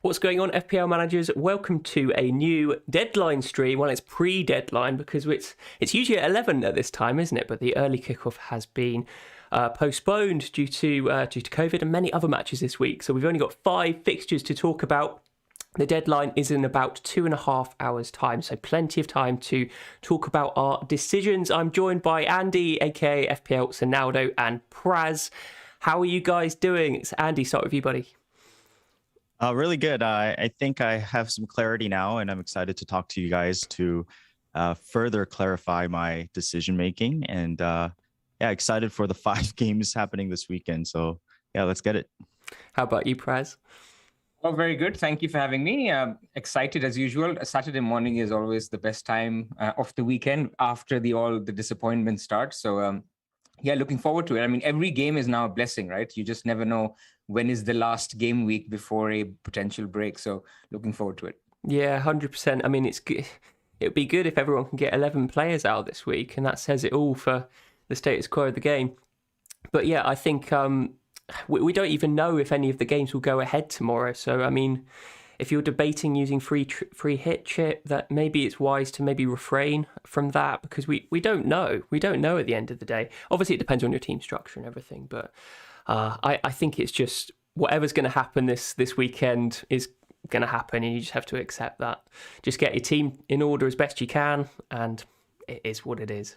What's going on, FPL managers? Welcome to a new deadline stream. Well, it's pre-deadline because it's usually at 11 at this time, isn't it? But the early kickoff has been postponed due to COVID and many other matches this week. So we've only got 5 fixtures to talk about. The deadline is in about 2.5 hours' time, so plenty of time to talk about our decisions. I'm joined by Andy, aka FPL Sonaldo, and Pras. How are you guys doing? It's Andy. Start with you, buddy. Really good. I think I have some clarity now, and I'm excited to talk to you guys to further clarify my decision making. And excited for the 5 games happening this weekend. So yeah, let's get it. How about you, Praz? Oh, very good. Thank you for having me. Excited as usual. A Saturday morning is always the best time of the weekend after all the disappointment starts. So looking forward to it. I mean, every game is now a blessing, right? You just never know when is the last game week before a potential break. So looking forward to it. Yeah, 100%. I mean, it would be good if everyone can get 11 players out this week, and that says it all for the status quo of the game. But yeah, I think we don't even know if any of the games will go ahead tomorrow. So, I mean, if you're debating using free hit chip, that maybe it's wise to maybe refrain from that, because we don't know. We don't know at the end of the day. Obviously, it depends on your team structure and everything, but I think it's just whatever's going to happen this weekend is going to happen, and you just have to accept that. Just get your team in order as best you can, and it is what it is.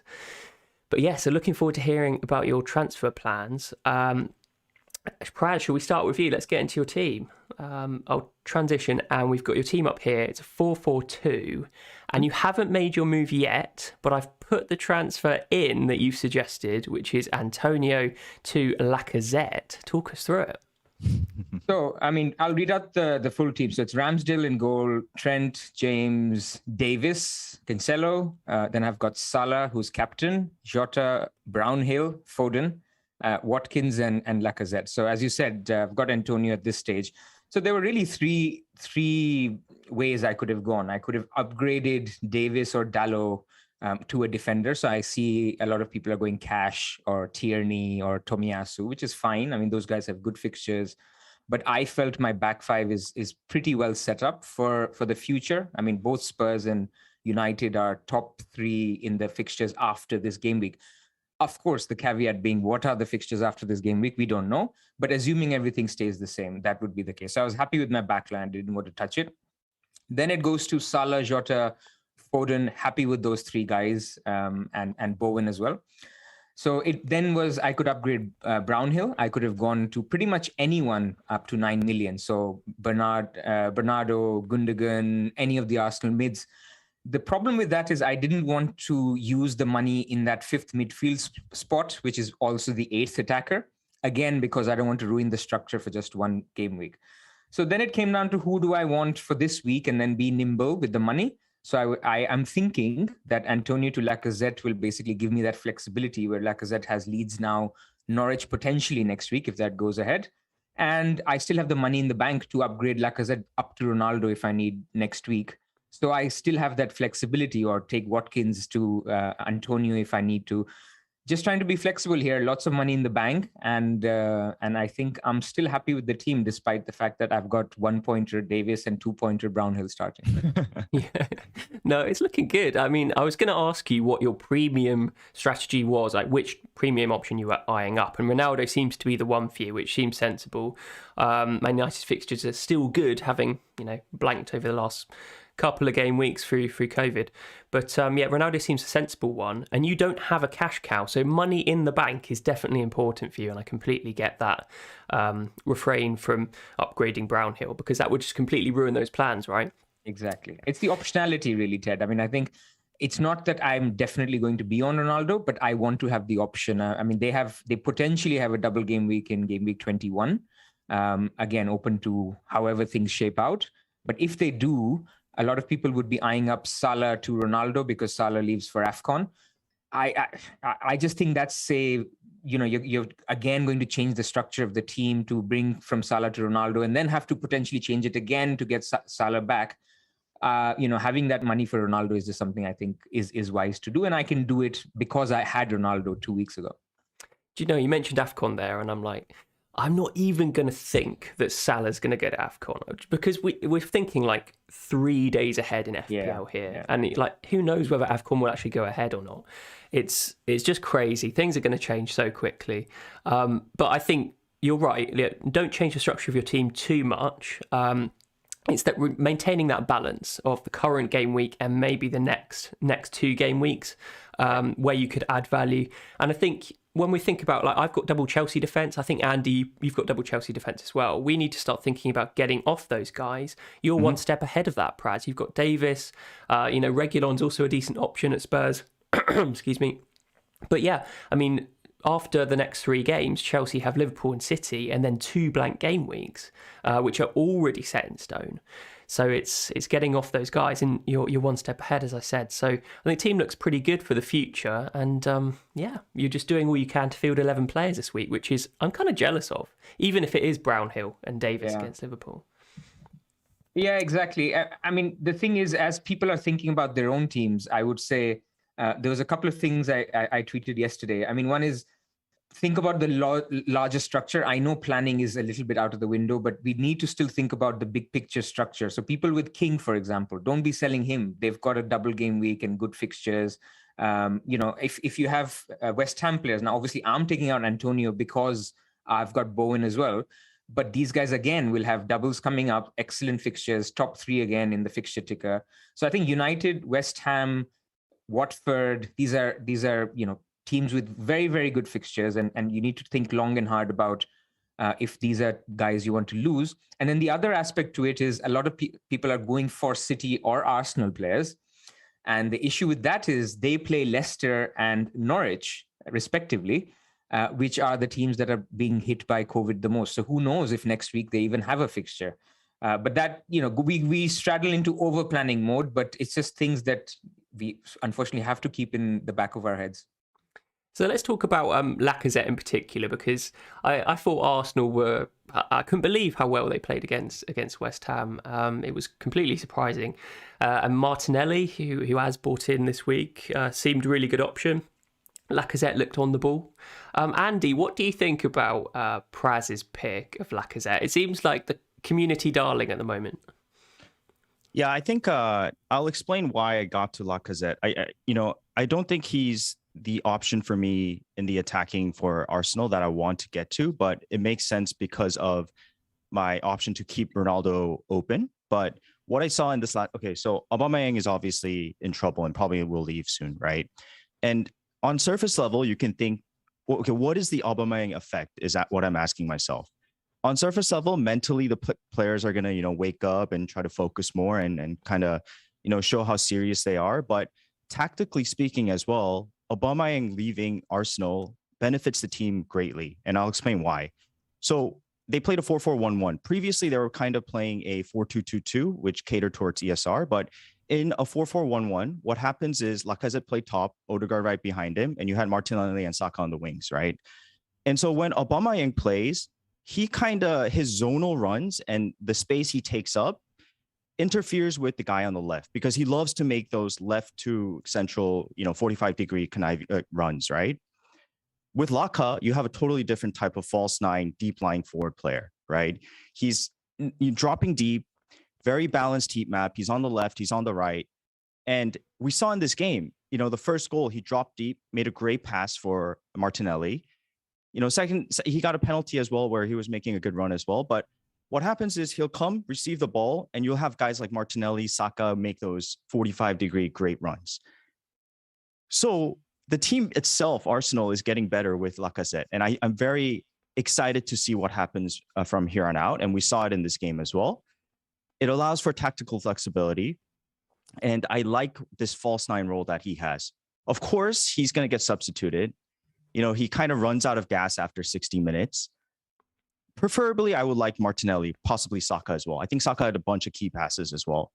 But yeah, so looking forward to hearing about your transfer plans. Praz, shall we start with you? Let's get into your team. I'll transition, and we've got your team up here. It's a 4-4-2, and you haven't made your move yet, but I've put the transfer in that you've suggested, which is Antonio to Lacazette. Talk us through it. So, I mean, I'll read out the full team. So it's Ramsdale in goal, Trent, James, Davis, Cancelo. Then I've got Salah, who's captain, Jota, Brownhill, Foden, Watkins, and Lacazette. So as you said, I've got Antonio at this stage. So there were really three ways I could have gone. I could have upgraded Davis or Dalot to a defender. So I see a lot of people are going Cash or Tierney or Tomiyasu, which is fine. I mean, those guys have good fixtures. But I felt my back five is pretty well set up for the future. I mean, both Spurs and United are top 3 in the fixtures after this game week. Of course, the caveat being, what are the fixtures after this game week? We don't know. But assuming everything stays the same, that would be the case. So I was happy with my backline. Didn't want to touch it. Then it goes to Salah, Jota, Foden. Happy with those 3 guys, and Bowen as well. So it then was, I could upgrade Brownhill. I could have gone to pretty much anyone up to 9 million. So Bernardo, Gundogan, any of the Arsenal mids. The problem with that is I didn't want to use the money in that 5th midfield spot, which is also the 8th attacker. Again, because I don't want to ruin the structure for just one game week. So then it came down to who do I want for this week, and then be nimble with the money. So I am thinking that Antonio to Lacazette will basically give me that flexibility, where Lacazette has Leeds now, Norwich potentially next week if that goes ahead. And I still have the money in the bank to upgrade Lacazette up to Ronaldo if I need next week. So I still have that flexibility, or take Watkins to Antonio if I need to. Just trying to be flexible here. Lots of money in the bank, and I think I'm still happy with the team, despite the fact that I've got 1-pointer Davis and 2-pointer Brownhill starting. Yeah. No, it's looking good. I mean, I was going to ask you what your premium strategy was, like which premium option you were eyeing up, and Ronaldo seems to be the one for you, which seems sensible. Man United's fixtures are still good, having blanked over the last couple of game weeks through COVID, but Ronaldo seems a sensible one, and you don't have a cash cow, so money in the bank is definitely important for you, and I completely get that. Refrain from upgrading Brownhill, because that would just completely ruin those plans, right? Exactly. It's the optionality, really, Ted. I mean, I think it's not that I'm definitely going to be on Ronaldo, but I want to have the option. I mean, they potentially have a double game week in game week 21. Again, open to however things shape out. But if they do, a lot of people would be eyeing up Salah to Ronaldo because Salah leaves for AFCON. I just think that's you're again going to change the structure of the team to bring from Salah to Ronaldo, and then have to potentially change it again to get Salah back. Having that money for Ronaldo is just something I think is wise to do, and I can do it because I had Ronaldo 2 weeks ago. Do you know, you mentioned AFCON there, and I'm like, I'm not even going to think that Salah's going to go to AFCON because we're thinking like 3 days ahead in FPL here. And like, who knows whether AFCON will actually go ahead or not. It's just crazy. Things are going to change so quickly. But I think you're right. Don't change the structure of your team too much. It's that maintaining that balance of the current game week and maybe the next 2 game weeks where you could add value. And I think when we think about, like, I've got double Chelsea defence. I think, Andy, you've got double Chelsea defence as well. We need to start thinking about getting off those guys. You're one step ahead of that, Pras. You've got Davis. Reguilon's also a decent option at Spurs. Excuse me. But yeah, I mean, after the next 3 games, Chelsea have Liverpool and City, and then 2 blank game weeks, which are already set in stone. So it's getting off those guys, and you're one step ahead, as I said. So I think the team looks pretty good for the future, and you're just doing all you can to field 11 players this week, which is I'm kind of jealous of, even if it is Brownhill and Davis against Liverpool. Yeah, exactly. I mean, the thing is, as people are thinking about their own teams, I would say there was a couple of things I tweeted yesterday. I mean, one is, think about the larger structure. I know planning is a little bit out of the window, but we need to still think about the big picture structure. So people with King, for example, don't be selling him. They've got a double game week and good fixtures. If you have West Ham players, now obviously I'm taking out Antonio because I've got Bowen as well. But these guys, again, will have doubles coming up, excellent fixtures, top 3 again in the fixture ticker. So I think United, West Ham, Watford, these are teams with very, very good fixtures, and you need to think long and hard about if these are guys you want to lose. And then the other aspect to it is a lot of people are going for City or Arsenal players. And the issue with that is they play Leicester and Norwich, respectively, which are the teams that are being hit by COVID the most. So who knows if next week they even have a fixture. But that, we straddle into over-planning mode, but it's just things that we unfortunately have to keep in the back of our heads. So let's talk about Lacazette in particular, because I thought Arsenal were... I couldn't believe how well they played against West Ham. It was completely surprising. And Martinelli, who has bought in this week, seemed a really good option. Lacazette looked on the ball. Andy, what do you think about Praz's pick of Lacazette? It seems like the community darling at the moment. Yeah, I think I'll explain why I got to Lacazette. I don't think he's the option for me in the attacking for Arsenal that I want to get to, but it makes sense because of my option to keep Ronaldo open. But what I saw in this so Aubameyang is obviously in trouble and probably will leave soon, right? And on surface level, you can think, okay, what is the Aubameyang effect? Is that what I'm asking myself? On surface level, mentally, the players are going to, wake up and try to focus more and kind of, show how serious they are. But tactically speaking as well, Aubameyang leaving Arsenal benefits the team greatly. And I'll explain why. So they played a 4-4-1-1. Previously, they were kind of playing a 4-2-2-2, which catered towards ESR. But in a 4-4-1-1, what happens is Lacazette played top, Odegaard right behind him, and you had Martinelli and Saka on the wings, right? And so when Aubameyang plays, he his zonal runs and the space he takes up interferes with the guy on the left because he loves to make those left to central, 45-degree runs, right? With Laka, you have a totally different type of false 9, deep lying forward player, right? He's dropping deep, very balanced heat map. He's on the left, he's on the right. And we saw in this game, the first goal, he dropped deep, made a great pass for Martinelli. Second, he got a penalty as well where he was making a good run as well. But what happens is he'll come, receive the ball, and you'll have guys like Martinelli, Saka make those 45-degree great runs. So the team itself, Arsenal, is getting better with Lacazette. And I'm very excited to see what happens from here on out. And we saw it in this game as well. It allows for tactical flexibility. And I like this false 9 role that he has. Of course, he's going to get substituted. He kind of runs out of gas after 60 minutes. Preferably, I would like Martinelli, possibly Saka as well. I think Saka had a bunch of key passes as well.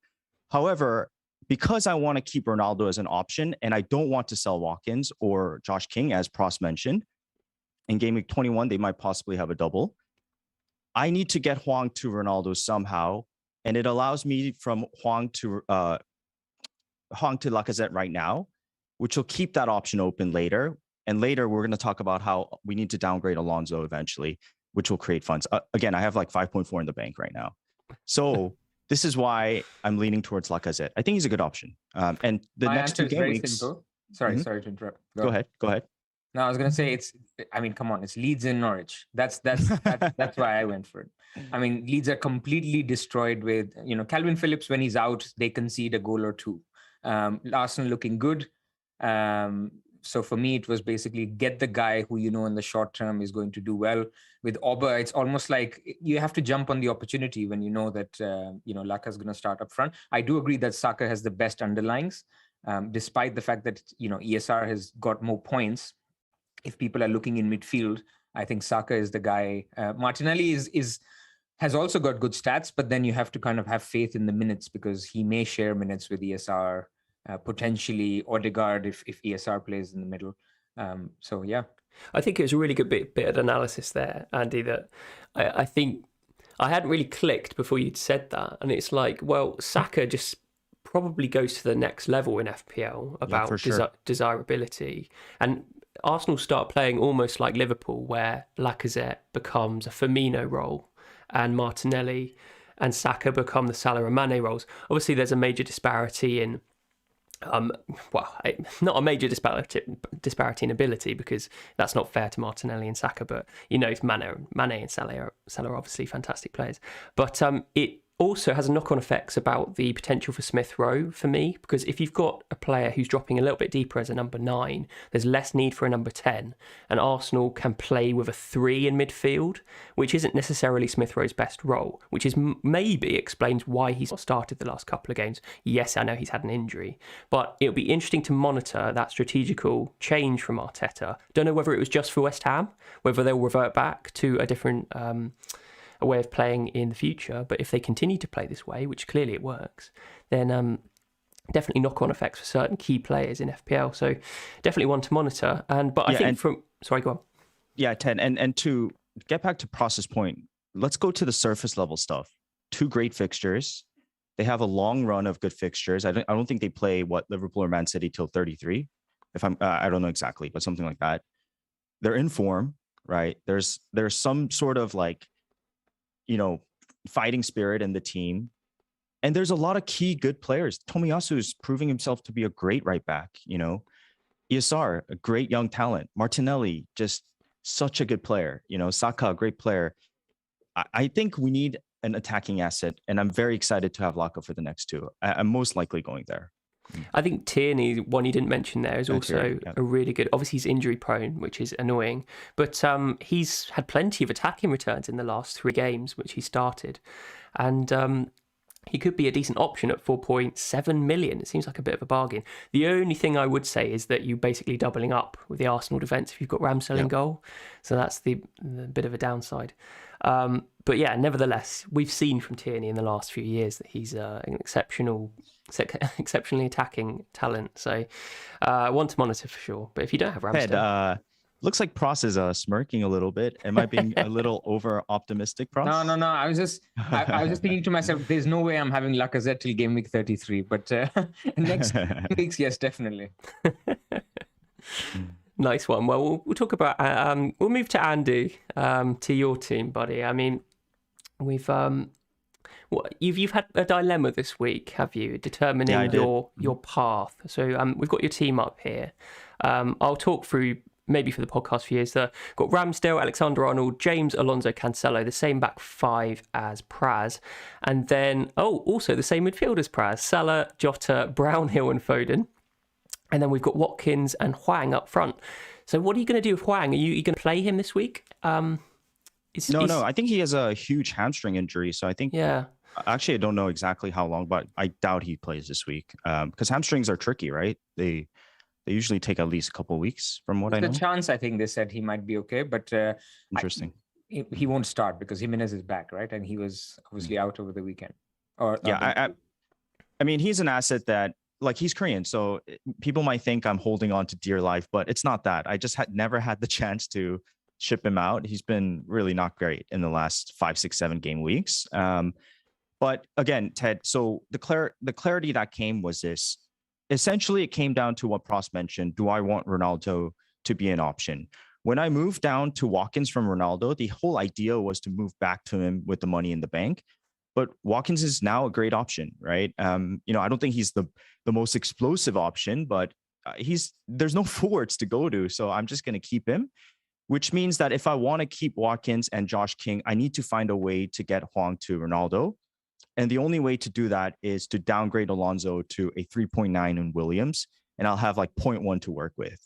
However, because I want to keep Ronaldo as an option and I don't want to sell Watkins or Josh King, as Pras mentioned, in Gameweek 21, they might possibly have a double. I need to get Hwang to Ronaldo somehow, and it allows me from Hwang to Lacazette right now, which will keep that option open later. And later, we're going to talk about how we need to downgrade Alonso eventually. which will create funds. Again, I have like 5.4 in the bank right now. So this is why I'm leaning towards Lacazette. I think he's a good option. And the My next answer two is game very weeks. simple. Sorry to interrupt. Go ahead. No, I was gonna say I mean, come on, it's Leeds and Norwich. That's why I went for it. I mean, Leeds are completely destroyed with, Calvin Phillips. When he's out, they concede a goal or two. Arsenal looking good. So for me, it was basically get the guy who in the short term is going to do well. With Oba, it's almost like you have to jump on the opportunity when you know that Laka's going to start up front. I do agree that Saka has the best underlyings, despite the fact that ESR has got more points. If people are looking in midfield, I think Saka is the guy. Martinelli has also got good stats, but then you have to kind of have faith in the minutes because he may share minutes with ESR, potentially Odegaard if ESR plays in the middle. So yeah, I think it was a really good bit of analysis there, Andy. That I think I hadn't really clicked before you'd said that, and it's like, well, Saka just probably goes to the next level in FPL about desirability, and Arsenal start playing almost like Liverpool, where Lacazette becomes a Firmino role and Martinelli and Saka become the Salah and Mane roles. Obviously, there's a major disparity in, not a major disparity in ability, because that's not fair to Martinelli and Saka, but Mane and Salah are obviously fantastic players. But it also has knock-on effects about the potential for Smith Rowe for me, because if you've got a player who's dropping a little bit deeper as a number 9, there's less need for a number 10, and Arsenal can play with a 3 in midfield, which isn't necessarily Smith Rowe's best role, which is maybe explains why he's not started the last couple of games. Yes, I know he's had an injury, but it'll be interesting to monitor that strategical change from Arteta. Don't know whether it was just for West Ham, whether they'll revert back to a different a way of playing in the future, but if they continue to play this way, which clearly it works, then definitely knock-on effects for certain key players in FPL. So definitely one to monitor. Sorry, go on. Yeah, Ted, and to get back to Pras's point, let's go to the surface level stuff. 2 great fixtures. They have a long run of good fixtures. I don't think they play Liverpool or Man City till 33. I don't know exactly, but something like that. They're in form, right? There's some sort of fighting spirit in the team. And there's a lot of key good players. Tomiyasu is proving himself to be a great right back, ESR, a great young talent. Martinelli, just such a good player. Saka, a great player. I think we need an attacking asset, and I'm very excited to have Laka for the next 2. I'm most likely going there. I think Tierney, one you didn't mention there, is also a really good. Obviously, he's injury prone, which is annoying, but he's had plenty of attacking returns in the last 3 games, which he started, and he could be a decent option at 4.7 million. It seems like a bit of a bargain. The only thing I would say is that you're basically doubling up with the Arsenal defence if you've got Ramsdale in goal, so that's the bit of a downside. But yeah, nevertheless, we've seen from Tierney in the last few years that he's an exceptionally attacking talent. So one to monitor for sure. But if you don't have Ramsdale... looks like Pras is smirking a little bit. Am I being a little over optimistic, Pras? No. I was just thinking to myself, there's no way I'm having Lacazette till game week 33. But next weeks, yes, definitely. Nice one. Well, we'll talk about. We'll move to Andy, to your team, buddy. I mean, you've had a dilemma this week, have you? Determining your path. So we've got your team up here. I'll talk through. Maybe for the podcast for years, got Ramsdale, Alexander-Arnold, James, Alonso, Cancelo, the same back 5 as Pras. And then, also the same midfield as Pras, Salah, Jota, Brownhill and Foden. And then we've got Watkins and Hwang up front. So what are you going to do with Hwang? Are you going to play him this week? No. I think he has a huge hamstring injury. So I think... Yeah. Actually, I don't know exactly how long, but I doubt he plays this week. Because hamstrings are tricky, right? They usually take at least a couple of weeks, from what I know. There's a chance, I think they said he might be okay, but interesting. He won't start because Jimenez is back, right? And he was obviously out over the weekend. I mean, he's an asset that, he's Korean, so people might think I'm holding on to dear life, but it's not that. I just never had the chance to ship him out. He's been really not great in the last 5, 6, 7 game weeks. But again, Ted, so the clarity that came was this. Essentially, it came down to what Pras mentioned. Do I want Ronaldo to be an option? when I moved down to Watkins from Ronaldo, the whole idea was to move back to him with the money in the bank. But Watkins is now a great option, right? I don't think he's the most explosive option, but there's no forwards to go to, so I'm just going to keep him. Which means that if I want to keep Watkins and Josh King, I need to find a way to get Hwang to Ronaldo. And the only way to do that is to downgrade Alonso to a 3.9 in Williams, and I'll have like 0.1 to work with.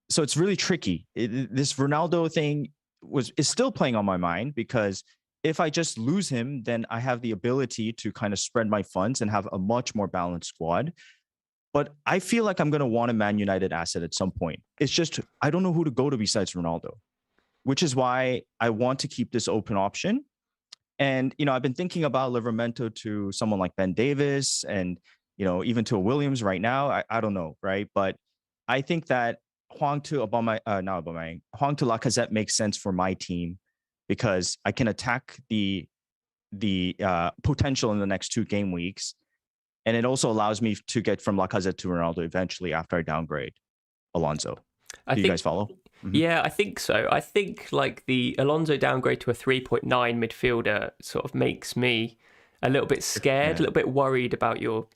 So it's really tricky. This Ronaldo thing is still playing on my mind, because if I just lose him, then I have the ability to kind of spread my funds and have a much more balanced squad. But I feel like I'm going to want a Man United asset at some point. It's just, I don't know who to go to besides Ronaldo, which is why I want to keep this open option. And, I've been thinking about Livramento to someone like Ben Davis and, even to a Williams right now. I don't know, right? But I think that Hwang to Lacazette makes sense for my team, because I can attack the potential in the next 2 game weeks. And it also allows me to get from Lacazette to Ronaldo eventually after I downgrade Alonso. Do you guys follow? Mm-hmm. Yeah, I think so. I think like the Alonso downgrade to a 3.9 midfielder sort of makes me a little bit scared, a little bit worried about your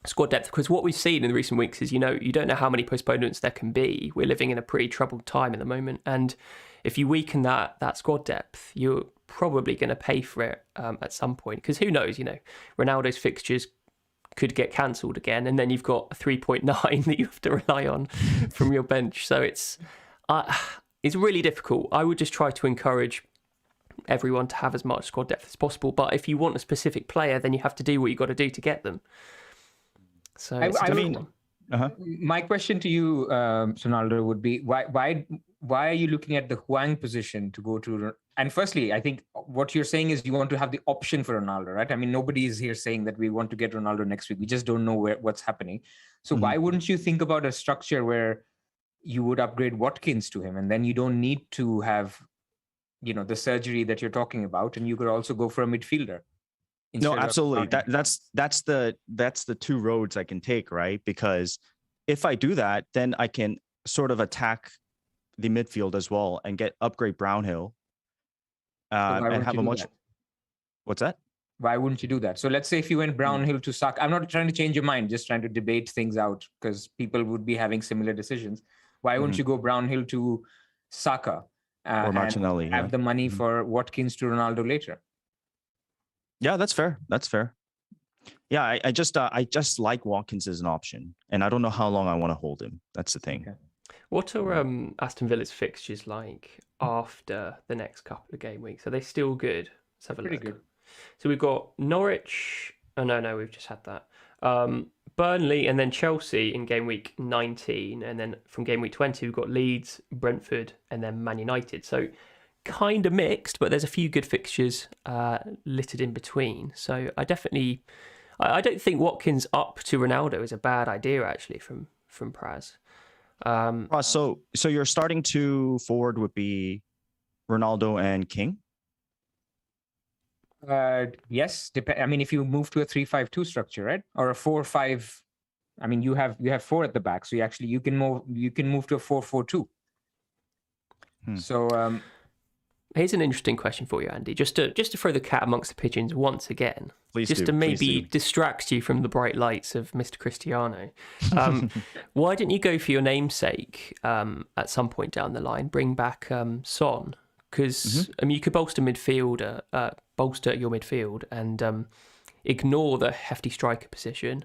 squad depth, because what we've seen in the recent weeks is, you don't know how many postponements there can be. We're living in a pretty troubled time at the moment. And if you weaken that squad depth, you're probably going to pay for it at some point, because who knows, Ronaldo's fixtures could get cancelled again, and then you've got a 3.9 that you have to rely on from your bench. So it's really difficult. I would just try to encourage everyone to have as much squad depth as possible. But if you want a specific player, then you have to do what you got to do to get them. So my question to you, Sonaldo, would be why are you looking at the Hwang position to go to? And firstly, I think what you're saying is you want to have the option for Ronaldo, right? I mean, nobody is here saying that we want to get Ronaldo next week. We just don't know what's happening. So why wouldn't you think about a structure where you would upgrade Watkins to him, and then you don't need to have, the surgery that you're talking about, and you could also go for a midfielder? No, absolutely. That's the 2 roads I can take, right? Because if I do that, then I can sort of attack the midfield as well and upgrade Brownhill. And have a much. That? What's that? Why wouldn't you do that? So let's say if you went Brownhill to Saka, I'm not trying to change your mind, just trying to debate things out, because people would be having similar decisions. Why wouldn't you go Brownhill to Saka or Martinelli, and have the money for Watkins to Ronaldo later? Yeah, that's fair. Yeah, I just like Watkins as an option, and I don't know how long I want to hold him. That's the thing. Okay. What are Aston Villa's fixtures like after the next couple of game weeks? Are they still good? Let's have a Pretty look. Good. So we've got Norwich. Oh, no, we've just had that. Burnley and then Chelsea in game week 19. And then from game week 20, we've got Leeds, Brentford, and then Man United. So kind of mixed, but there's a few good fixtures littered in between. So I don't think Watkins up to Ronaldo is a bad idea, actually, from Pras. So your starting 2 forward would be Ronaldo and King? Yes. I mean, if you move to a 3-5-2 structure, right, or a 4-5, I mean, you have 4 at the back, so you can move to a 4-4-2. So here's an interesting question for you, Andy. Just to throw the cat amongst the pigeons once again. To maybe distract you from the bright lights of Mr. Cristiano. Why didn't you go for your namesake at some point down the line? Bring back Son, because I mean you could bolster your midfield and ignore the hefty striker position,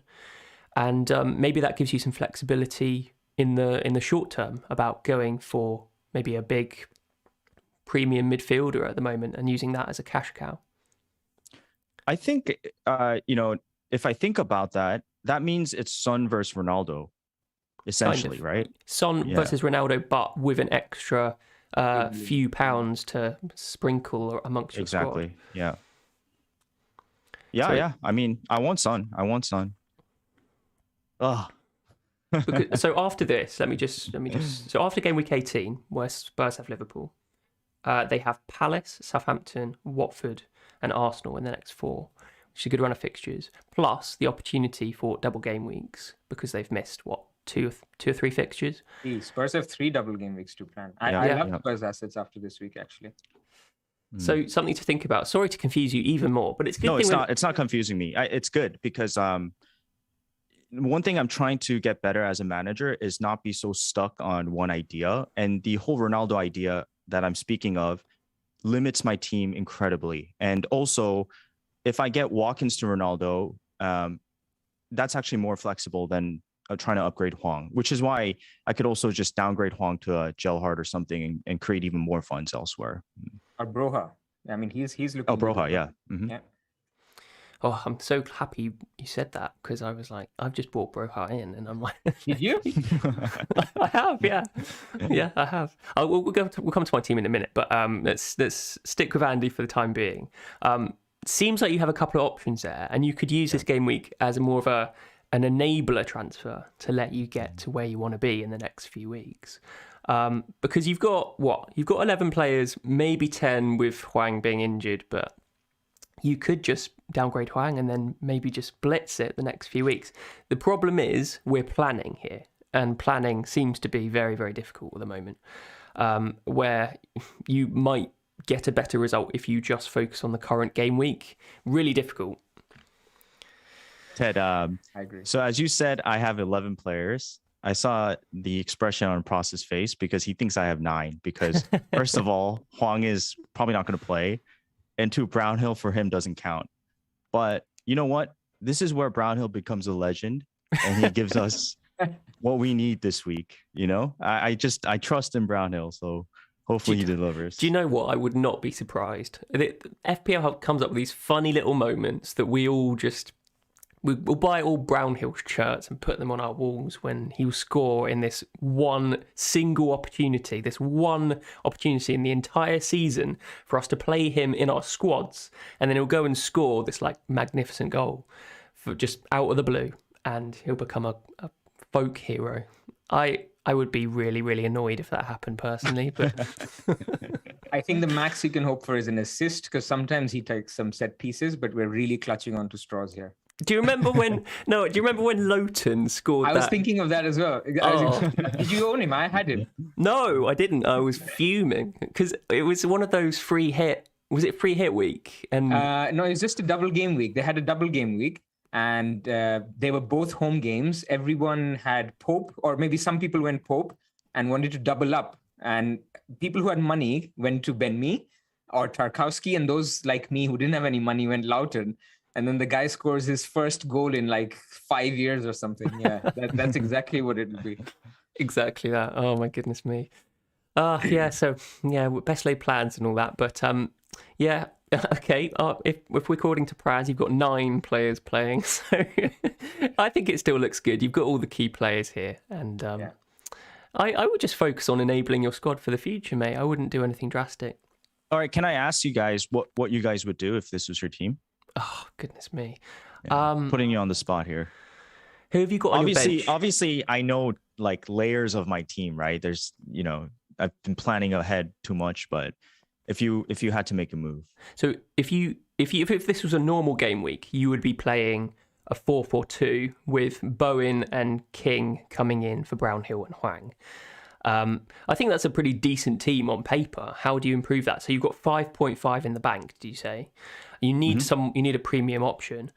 and maybe that gives you some flexibility in the short term about going for maybe a big premium midfielder at the moment and using that as a cash cow. I think, if I think about that, that means it's Son versus Ronaldo, essentially, kind of, right? Son versus Ronaldo, but with an extra few pounds to sprinkle amongst your squad. Exactly. Yeah. Yeah. I mean, I want Son. Oh. So after this, let me just. So after game week 18, where Spurs have Liverpool, they have Palace, Southampton, Watford, and Arsenal in the next 4, which is a good run of fixtures, plus the opportunity for double game weeks because they've missed two or three fixtures. Spurs have 3 double game weeks to plan. I love Spurs assets after this week, actually. So something to think about. Sorry to confuse you even more, but it's good. No, it's not. It's not confusing me. It's good because one thing I'm trying to get better as a manager is not be so stuck on one idea. And the whole Ronaldo idea that I'm speaking of limits my team incredibly. And also, if I get Watkins to Ronaldo, that's actually more flexible than trying to upgrade Hwang, which is why I could also just downgrade Hwang to a Gelhardt or something and create even more funds elsewhere. Or Broha. I mean, he's looking. Oh, Broha, yeah. Mm-hmm. Yeah. Oh, I'm so happy you said that because I was like, I've just bought Broha in, and I'm like, did you? I have, yeah, I have. We'll come to my team in a minute, but let's stick with Andy for the time being. Seems like you have a couple of options there, and you could use this game week as more of an enabler transfer to let you get to where you want to be in the next few weeks. Because you've got 11 players, maybe 10 with Hwang being injured, but you could just downgrade Hwang and then maybe just blitz it the next few weeks. The problem is we're planning here, and planning seems to be very, very difficult at the moment, where you might get a better result if you just focus on the current game week. Really difficult. Ted, I agree. So as you said, I have 11 players. I saw the expression on Pras' face because he thinks I have 9. Because first of all, Hwang is probably not going to play. And 2, Brownhill for him doesn't count. But you know what? This is where Brownhill becomes a legend, and he gives us what we need this week. You know, I trust in Brownhill, so hopefully he delivers. Do you know what? I would not be surprised. FPL comes up with these funny little moments that we all just. We'll buy all Brownhill shirts and put them on our walls when he'll score in this one single opportunity, in the entire season for us to play him in our squads. And then he'll go and score this like magnificent goal for just out of the blue, and he'll become a folk hero. I would be really, really annoyed if that happened personally, but I think the max you can hope for is an assist, because sometimes he takes some set pieces, but we're really clutching onto straws here. Do you remember when Lowton scored that? I was thinking of that as well. Did you own him? I had him. No, I didn't. I was fuming because it was one of those free hit. Was it free hit week? And no, it was just a double game week. They had a double game week, and they were both home games. Everyone had Pope, or maybe some people went Pope and wanted to double up. And people who had money went to Ben Mee or Tarkowski, and those like me who didn't have any money went Lowton. And then the guy scores his first goal in like 5 years or something. Yeah, that's exactly what it would be. Exactly that. Oh my goodness me. Yeah. So yeah, best laid plans and all that. But yeah. Okay. If according to Pras, you've got 9 players playing, so I think it still looks good. You've got all the key players here, and I would just focus on enabling your squad for the future, mate. I wouldn't do anything drastic. All right. Can I ask you guys what you guys would do if this was your team? Oh, goodness me. Yeah, putting you on the spot here. Who have you got on your bench? Obviously, I know like layers of my team, right? There's, I've been planning ahead too much, but if you had to make a move. So if this was a normal game week, you would be playing a 4-4-2 with Bowen and King coming in for Brownhill and Hwang. I think that's a pretty decent team on paper. How do you improve that? So you've got 5.5 in the bank, do you say? You need you need a premium option.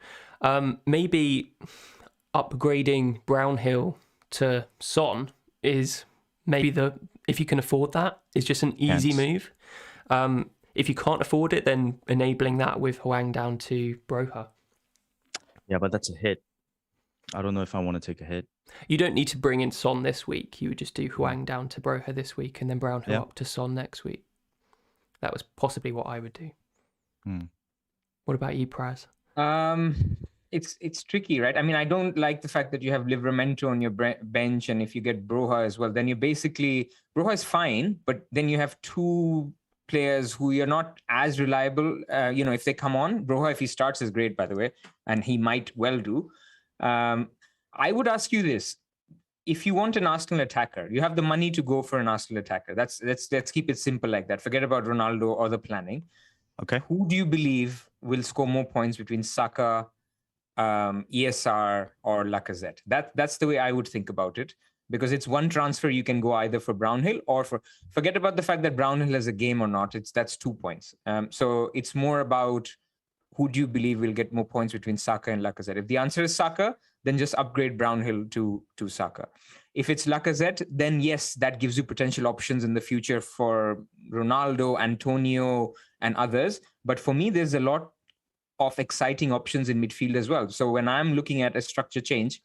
Maybe upgrading Brownhill to Son is maybe if you can afford that, is just an easy move. If you can't afford it, then enabling that with Hwang down to Broha. Yeah, but that's a hit. I don't know if I want to take a hit. You don't need to bring in Son this week. You would just do Hwang down to Broha this week and then Brownhill up to Son next week. That was possibly what I would do. What about you, Pras? It's tricky, right? I mean, I don't like the fact that you have Livramento on your bench, and if you get Broha as well, then you basically Broha is fine, but then you have 2 players who you're not as reliable. If they come on, Broha, if he starts, is great, by the way, and he might well do. I would ask you this: if you want an Arsenal attacker, you have the money to go for an Arsenal attacker. Let's keep it simple like that. Forget about Ronaldo or the planning. Okay. Who do you believe will score more points between Saka, ESR or Lacazette. That's the way I would think about it, because it's one transfer. You can go either for Brownhill or forget about the fact that Brownhill has a game or not. That's 2 points. So it's more about who do you believe will get more points between Saka and Lacazette. If the answer is Saka, then just upgrade Brownhill to Saka. If it's Lacazette, then yes, that gives you potential options in the future for Ronaldo, Antonio, and others. But for me, there's a lot of exciting options in midfield as well. So when I'm looking at a structure change,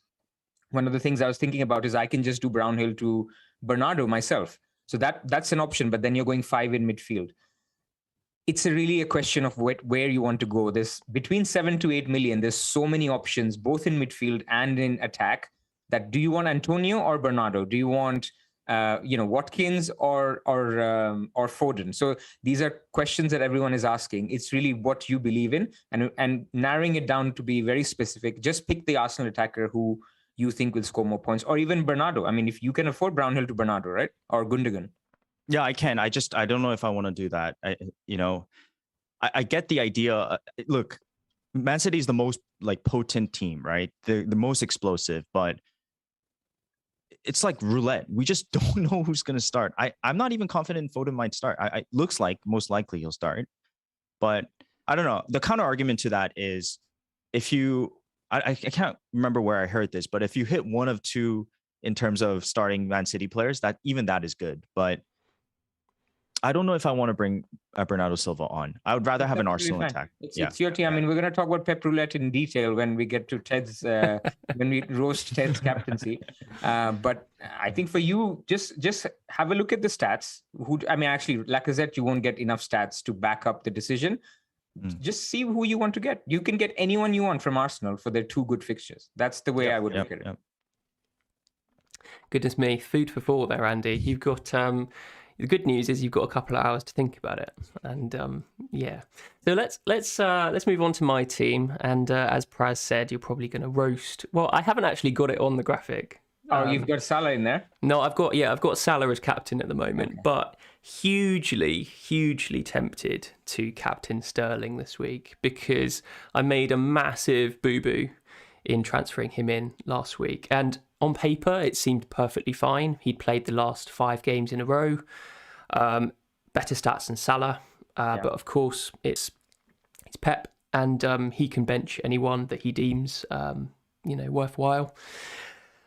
one of the things I was thinking about is I can just do Brownhill to Bernardo myself. So that's an option, but then you're going 5 in midfield. It's really a question of where you want to go. There's between 7 to 8 million. There's so many options, both in midfield and in attack, that do you want Antonio or Bernardo? Do you want Watkins or Foden? So these are questions that everyone is asking. It's really what you believe in, and narrowing it down to be very specific. Just pick the Arsenal attacker who you think will score more points, or even Bernardo. I mean, if you can afford Brownhill to Bernardo, right, or Gundogan. Yeah, I can. I don't know if I want to do that. I get the idea. Look, Man City is the most like potent team, right? The most explosive, but it's like roulette. We just don't know who's going to start. I'm not even confident Foden might start. I looks like most likely he'll start, but I don't know. The counter argument to that is if you, I can't remember where I heard this, but if you hit one of two in terms of starting Man City players, that is good. But I don't know if I want to bring Bernardo Silva on. I would rather have an Arsenal attack. It's your team. I mean, we're going to talk about Pep Roulette in detail when we get to Ted's, when we roast Ted's captaincy. But I think for you, just have a look at the stats. Actually, Lacazette, you won't get enough stats to back up the decision. Just see who you want to get. You can get anyone you want from Arsenal for their 2 good fixtures. That's the way I would look at it. Goodness me, food for thought there, Andy. You've got... The good news is you've got a couple of hours to think about it, and So let's move on to my team. And as Pras said, you're probably going to roast. Well, I haven't actually got it on the graphic. You've got Salah in there? No, I've got Salah as captain at the moment, but hugely tempted to captain Sterling this week because I made a massive boo-boo in transferring him in last week, and on paper, it seemed perfectly fine. He'd played the last 5 games in a row, better stats than Salah. But of course, it's Pep, and he can bench anyone that he deems, worthwhile.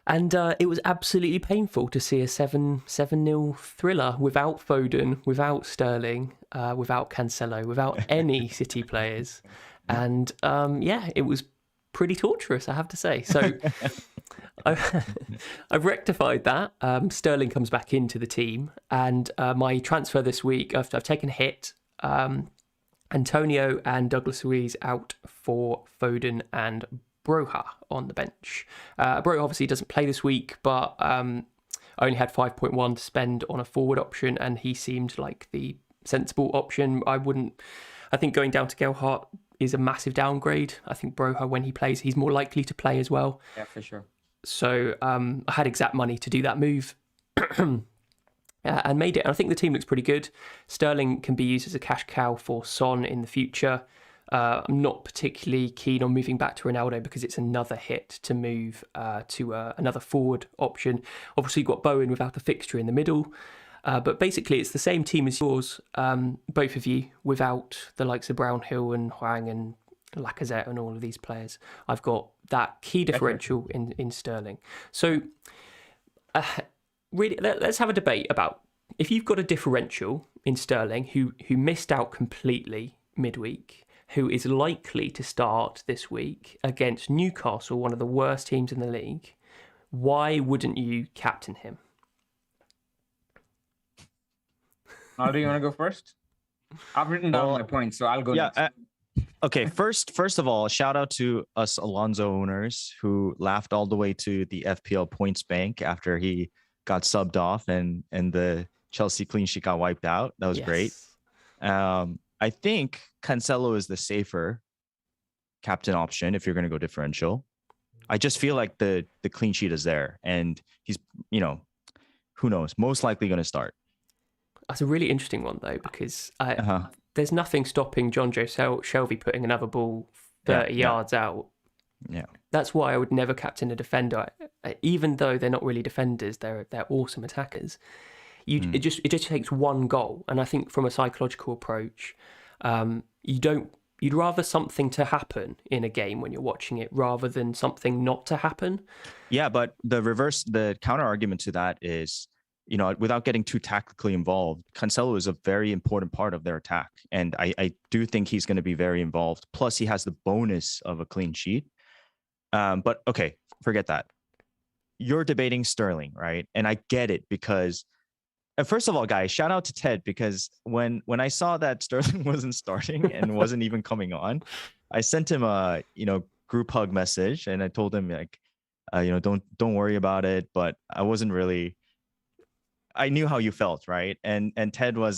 And it was absolutely painful to see a 7-0 thriller without Foden, without Sterling, without Cancelo, without any City players. And it was pretty torturous, I have to say. So I've rectified that. Sterling comes back into the team, and my transfer this week, I've taken a hit. Antonio and Douglas Luiz out for Foden and Broha on the bench. Broha obviously doesn't play this week, but only had 5.1 to spend on a forward option, and he seemed like the sensible option. I think going down to Gelhardt is a massive downgrade. I think Broha, when he plays, he's more likely to play as well. Yeah, for sure. So I had exact money to do that move and made it. And I think the team looks pretty good. Sterling can be used as a cash cow for Son in the future. I'm not particularly keen on moving back to Ronaldo because it's another hit to move to another forward option. Obviously, you've got Bowen without a fixture in the middle. But basically, it's the same team as yours, both of you, without the likes of Brownhill and Hwang and Lacazette and all of these players. I've got that key differential in Sterling. So, really, let's have a debate about if you've got a differential in Sterling who missed out completely midweek, who is likely to start this week against Newcastle, one of the worst teams in the league, why wouldn't you captain him? How do you want to go first? I've written down my points, so I'll go next. Okay, first of all, shout out to us Alonso owners who laughed all the way to the FPL points bank after he got subbed off and the Chelsea clean sheet got wiped out. That was great. I think Cancelo is the safer captain option if you're going to go differential. I just feel like the clean sheet is there, and he's, who knows, most likely going to start. That's a really interesting one, though, because there's nothing stopping John Joe Shelby putting another ball 30 yards out Yeah. That's why I would never captain a defender, even though they're not really defenders. They're awesome attackers. It just takes one goal, and I think from a psychological approach, you'd rather something to happen in a game when you're watching it rather than something not to happen. Yeah, but the counter argument to that is, without getting too tactically involved, Cancelo is a very important part of their attack. And I do think he's going to be very involved. Plus, he has the bonus of a clean sheet. But okay, forget that. You're debating Sterling, right? And I get it because, first of all, guys, shout out to Ted, because when I saw that Sterling wasn't starting and wasn't even coming on, I sent him a group hug message, and I told him like, don't worry about it. But I wasn't really. I knew how you felt, right? And Ted was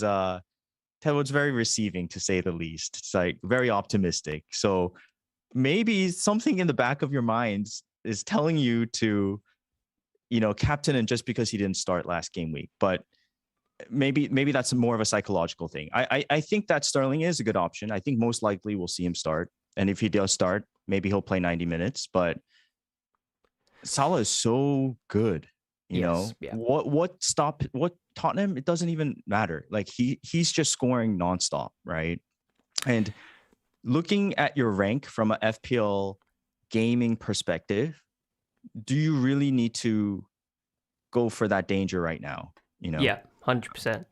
very receiving, to say the least. It's like very optimistic. So maybe something in the back of your mind is telling you to, captain him just because he didn't start last game week. But maybe that's more of a psychological thing. I think that Sterling is a good option. I think most likely we'll see him start. And if he does start, maybe he'll play 90 minutes. But Salah is so good. What Tottenham, it doesn't even matter. Like he's just scoring nonstop, right? And looking at your rank from a FPL gaming perspective, do you really need to go for that danger right now? Yeah, 100%.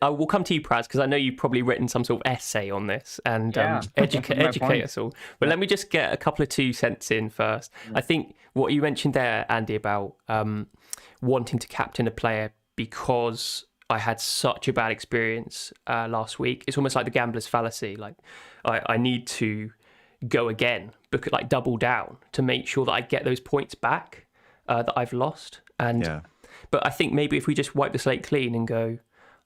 I will come to you, Pras, because I know you've probably written some sort of essay on this and educate us all. But let me just get a couple of 2 cents in first. I think what you mentioned there, Andy, about wanting to captain a player because I had such a bad experience last week. It's almost like the gambler's fallacy. Like I need to go again, like double down to make sure that I get those points back that I've lost. But I think maybe if we just wipe the slate clean and go,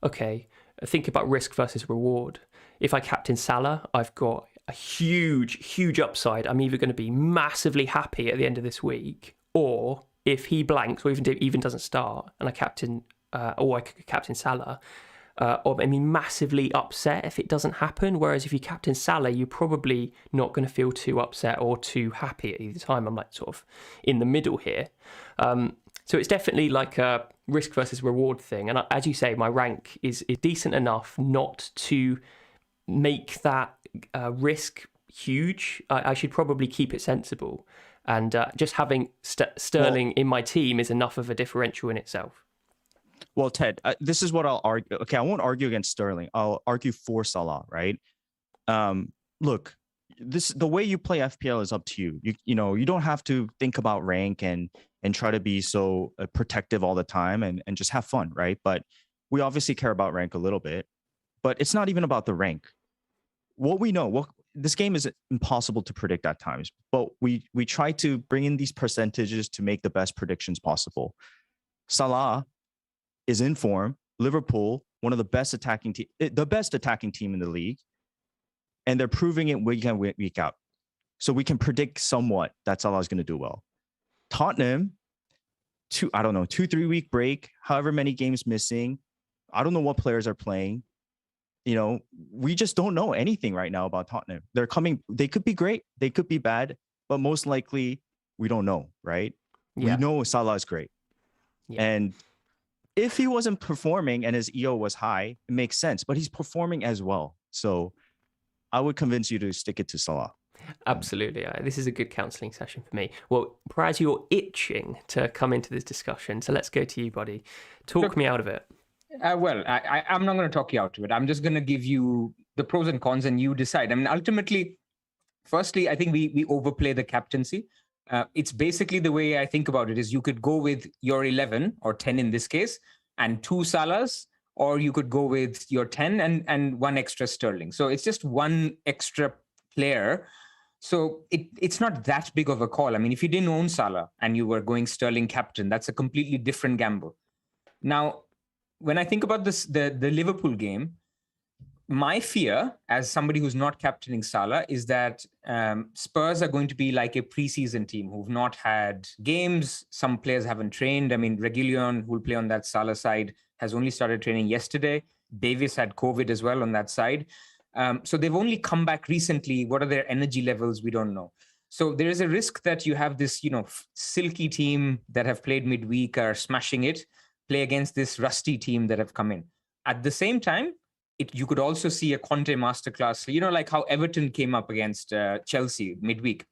okay, think about risk versus reward. If I captain Salah, I've got a huge upside. I'm either going to be massively happy at the end of this week, or if he blanks or even doesn't start, and I captain Salah, or I mean massively upset if it doesn't happen. Whereas if you captain Salah, you're probably not going to feel too upset or too happy at either time. I'm like sort of in the middle here. So it's definitely like a risk versus reward thing. And as you say, my rank is decent enough not to make that risk huge. I should probably keep it sensible. And just having Sterling in my team is enough of a differential in itself. Well, Ted, this is what I'll argue. Okay, I won't argue against Sterling. I'll argue for Salah, right? Look, the way you play FPL is up to you. You don't have to think about rank and try to be so protective all the time and just have fun, right? But we obviously care about rank a little bit, but it's not even about the rank. What we know, this game is impossible to predict at times, but we try to bring in these percentages to make the best predictions possible. Salah is in form. Liverpool, one of the best attacking team in the league, and they're proving it week in, week out. So we can predict somewhat that Salah is going to do well. Tottenham, 2-3 week break, however many games missing. I don't know what players are playing. We just don't know anything right now about Tottenham. They're coming. They could be great. They could be bad, but most likely we don't know, right? Yeah. We know Salah is great. Yeah. And if he wasn't performing and his EO was high, it makes sense, but he's performing as well. So I would convince you to stick it to Salah. Absolutely. This is a good counselling session for me. Well, Praz, you're itching to come into this discussion, so let's go to you, buddy. Talk me out of it. Well, I'm not going to talk you out of it. I'm just going to give you the pros and cons and you decide. I mean, ultimately, firstly, I think we overplay the captaincy. It's basically the way I think about it is you could go with your 11 or 10 in this case and 2 Salahs, or you could go with your 10 and 1 extra Sterling. So it's just 1 extra player. So it's not that big of a call. I mean, if you didn't own Salah and you were going Sterling captain, that's a completely different gamble. Now, when I think about this, the Liverpool game, my fear as somebody who's not captaining Salah is that Spurs are going to be like a preseason team who've not had games. Some players haven't trained. I mean, Reguilon, who will play on that Salah side, has only started training yesterday. Davis had COVID as well on that side. So they've only come back recently. What are their energy levels? We don't know. So there is a risk that you have this, silky team that have played midweek are smashing it, play against this rusty team that have come in. At the same time, you could also see a Conte masterclass, like how Everton came up against Chelsea midweek.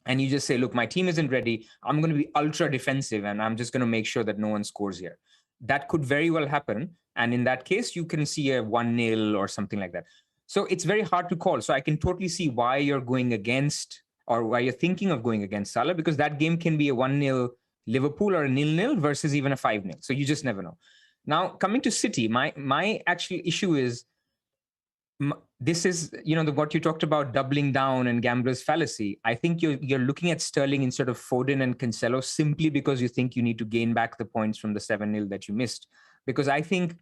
And you just say, look, my team isn't ready. I'm going to be ultra defensive and I'm just going to make sure that no one scores here. That could very well happen. And in that case, you can see a 1-0 or something like that. So it's very hard to call. So I can totally see why you're going against, or why you're thinking of going against Salah, because that game can be a 1-0 Liverpool or a 0-0 versus even a 5-0. So you just never know. Now, coming to City, my actual issue is, this is, what you talked about, doubling down and gambler's fallacy. I think you're looking at Sterling instead of Foden and Cancelo simply because you think you need to gain back the points from the 7-0 that you missed. Because I think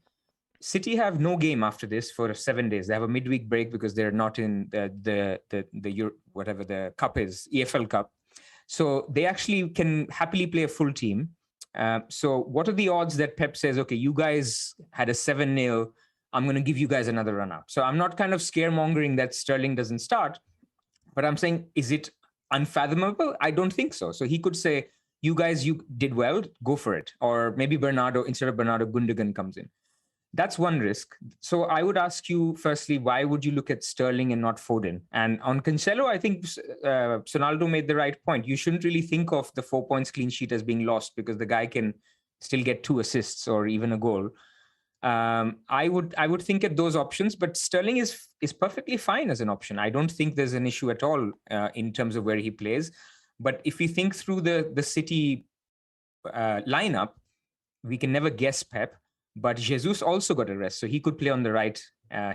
City have no game after this for 7 days. They have a midweek break because they're not in the whatever the cup is, EFL Cup. So they actually can happily play a full team. So what are the odds that Pep says, okay, you guys had a 7-0, I'm going to give you guys another run up. So I'm not kind of scaremongering that Sterling doesn't start, but I'm saying, is it unfathomable? I don't think so. So he could say, you guys, you did well, go for it. Or maybe Bernardo, instead of Bernardo, Gundogan comes in. That's one risk. So I would ask you, firstly, why would you look at Sterling and not Foden? And on Cancelo, I think Sonaldo made the right point. You shouldn't really think of the 4 points clean sheet as being lost because the guy can still get 2 assists or even a goal. I would think at those options, but Sterling is perfectly fine as an option. I don't think there's an issue at all in terms of where he plays. But if we think through the City lineup, we can never guess Pep. But Jesus also got a rest, so he could play on the right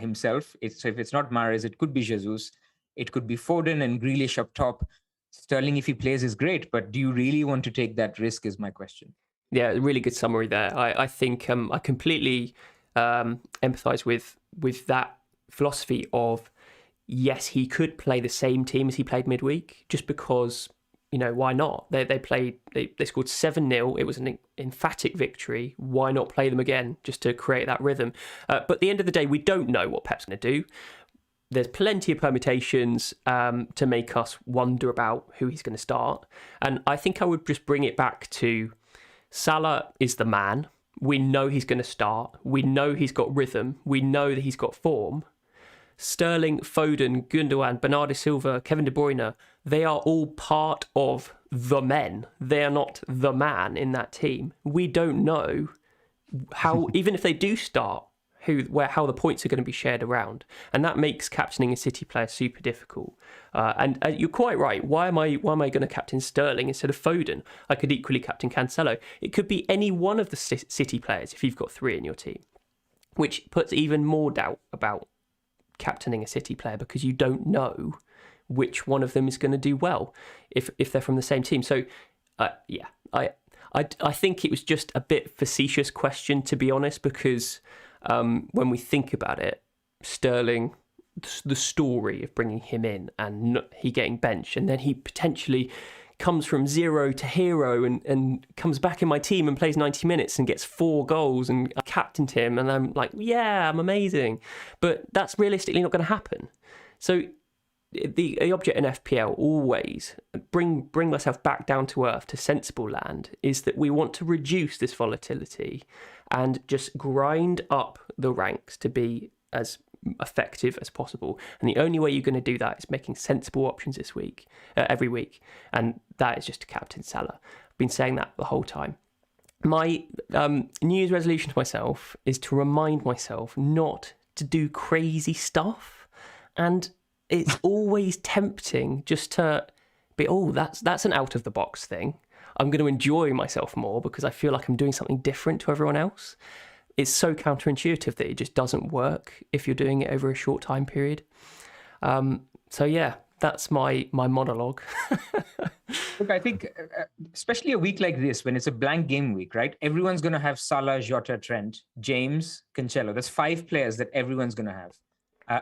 himself. So if it's not Mahrez, it could be Jesus. It could be Foden and Grealish up top. Sterling, if he plays, is great. But do you really want to take that risk is my question. Yeah, really good summary there. I think I completely empathise with that philosophy of, yes, he could play the same team as he played midweek, just because, why not? They scored 7-0. It was an emphatic victory. Why not play them again just to create that rhythm? But at the end of the day, we don't know what Pep's going to do. There's plenty of permutations to make us wonder about who he's going to start. And I think I would just bring it back to, Salah is the man. We know he's going to start. We know he's got rhythm. We know that he's got form. Sterling, Foden, Gundogan, Bernardo Silva, Kevin De Bruyne, they are all part of the men. They are not the man in that team. We don't know how, even if they do start, how the points are going to be shared around, and that makes captaining a City player super difficult. And you're quite right. Why am I going to captain Sterling instead of Foden? I could equally captain Cancelo. It could be any one of the City players if you've got 3 in your team, which puts even more doubt about captaining a City player because you don't know which one of them is going to do well if they're from the same team. So I think it was just a bit facetious question, to be honest, because when we think about it, Sterling, the story of bringing him in and he getting benched, and then he potentially comes from zero to hero and comes back in my team and plays 90 minutes and gets 4 goals, and I captained him and I'm like, yeah, I'm amazing. But that's realistically not going to happen. So the object in FPL, always bring myself back down to earth, to sensible land, is that we want to reduce this volatility and just grind up the ranks to be as effective as possible. And the only way you're going to do that is making sensible options this week, every week, and that is just to captain Salah. I've been saying that the whole time. My New Year's resolution to myself is to remind myself not to do crazy stuff, and it's always tempting just to be, that's an out of the box thing. I'm going to enjoy myself more because I feel like I'm doing something different to everyone else. It's so counterintuitive that it just doesn't work if you're doing it over a short time period. So yeah, that's my monologue. Look, I think especially a week like this, when it's a blank game week, right? Everyone's going to have Salah, Jota, Trent, James, Cancelo. That's 5 players that everyone's going to have.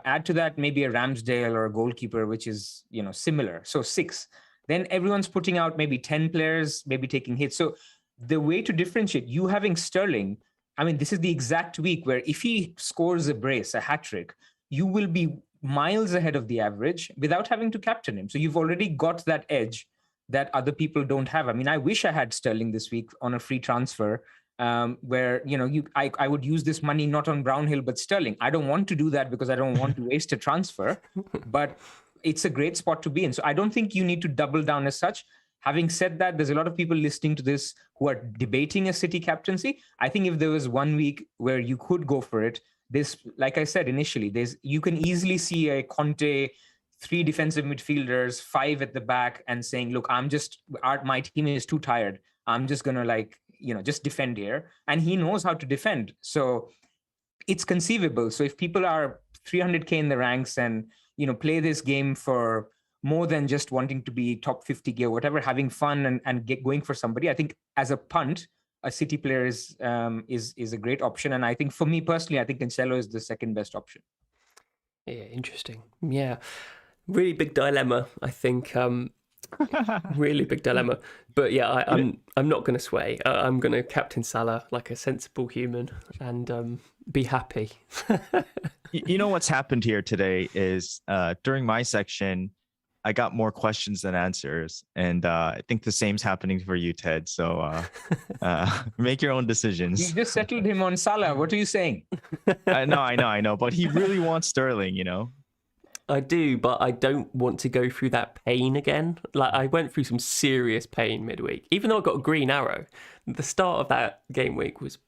Add to that maybe a Ramsdale or a goalkeeper, which is, similar. So 6. Then everyone's putting out maybe 10 players, maybe taking hits. So the way to differentiate, you having Sterling, I mean, this is the exact week where if he scores a brace, a hat trick, you will be miles ahead of the average without having to captain him. So you've already got that edge that other people don't have. I mean, I wish I had Sterling this week on a free transfer, where I would use this money not on Brownhill but Sterling. I don't want to do that because I don't want to waste a transfer, but it's a great spot to be in. So I don't think you need to double down as such. Having said that, there's a lot of people listening to this who are debating a City captaincy. I think if there was 1 week where you could go for it, this, like I said initially, you can easily see a Conte, 3 defensive midfielders, 5 at the back, and saying, look, my team is too tired. I'm just going to just defend here. And he knows how to defend. So it's conceivable. So if people are 300K in the ranks and, play this game for more than just wanting to be top 50K or whatever, having fun and going for somebody, I think as a punt, a City player is a great option. And I think for me personally, I think Cancelo is the second best option. Yeah, interesting. Yeah. Really big dilemma, I think. Really big dilemma. But yeah, I'm not going to sway. I'm going to captain Salah like a sensible human and be happy. You know what's happened here today is during my section, I got more questions than answers. And I think the same's happening for you, Ted. So make your own decisions. You just settled him on Salah. What are you saying? I know. But he really wants Sterling, I do, but I don't want to go through that pain again. Like, I went through some serious pain midweek. Even though I got a green arrow, the start of that game week was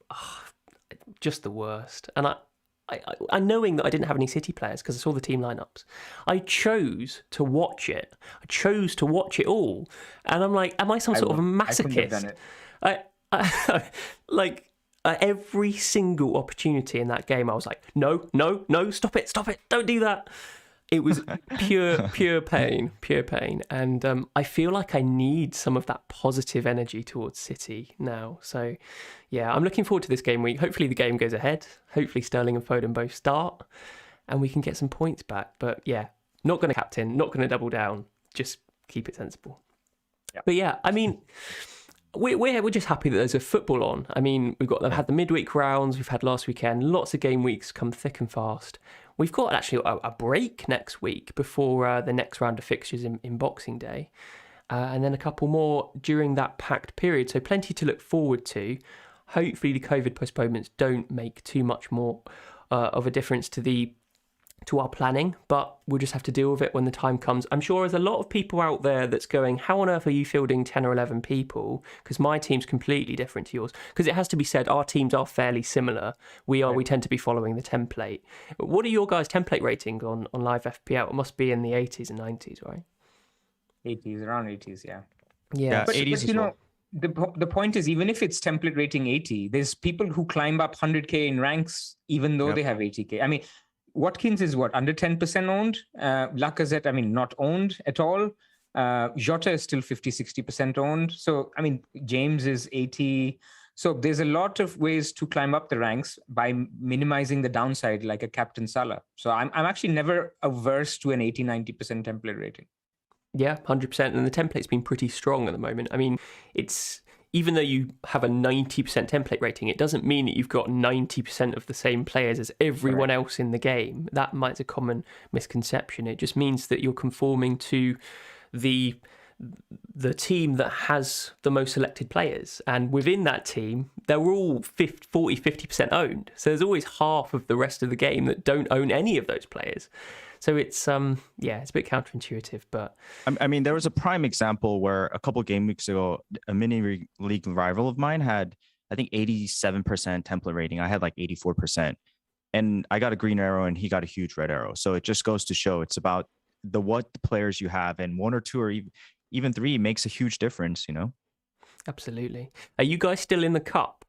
just the worst. And I knowing that I didn't have any City players because I saw the team lineups, I chose to watch it. I chose to watch it all. And I'm like, am I some sort of masochist? Every single opportunity in that game, I was like, no, stop it, don't do that. It was pure pain. And I feel like I need some of that positive energy towards City now. So, yeah, I'm looking forward to this game week. Hopefully the game goes ahead. Hopefully Sterling and Foden both start and we can get some points back. But, yeah, not going to captain, not going to double down. Just keep it sensible. Yeah. But, yeah, I mean, we're just happy that there's a football on. I mean, we've had the midweek rounds. We've had last weekend. Lots of game weeks come thick and fast. We've got actually a break next week before the next round of fixtures in Boxing Day. And then a couple more during that packed period. So plenty to look forward to. Hopefully the COVID postponements don't make too much more of a difference to our planning, but we'll just have to deal with it when the time comes. I'm sure there's a lot of people out there that's going, how on earth are you fielding 10 or 11 people? Because my team's completely different to yours. Because it has to be said, our teams are fairly similar. We tend to be following the template. What are your guys' template ratings on live FPL? It must be in the 80s and 90s, right? 80s, around 80s, yeah. Yeah, but 80s but, as well. The point is, even if it's template rating 80, there's people who climb up 100K in ranks, even though they have 80K. I mean, Watkins is under 10% owned. Lacazette, I mean, not owned at all. Jota is still 50-60% owned. So, I mean, James is 80. So there's a lot of ways to climb up the ranks by minimizing the downside, like a Captain Salah. So I'm actually never averse to an 80-90% template rating. Yeah, 100%. And the template's been pretty strong at the moment. I mean, even though you have a 90% template rating, it doesn't mean that you've got 90% of the same players as everyone else in the game. That might be a common misconception. It just means that you're conforming to the team that has the most selected players. And within that team, they're all 50% owned. So there's always half of the rest of the game that don't own any of those players. So it's it's a bit counterintuitive, but I mean, there was a prime example where a couple of game weeks ago, a mini league rival of mine had, I think, 87% template rating. I had like 84%, and I got a green arrow and he got a huge red arrow. So it just goes to show it's about what the players you have, and 1 or 2 or even 3 makes a huge difference. Absolutely. Are you guys still in the cup?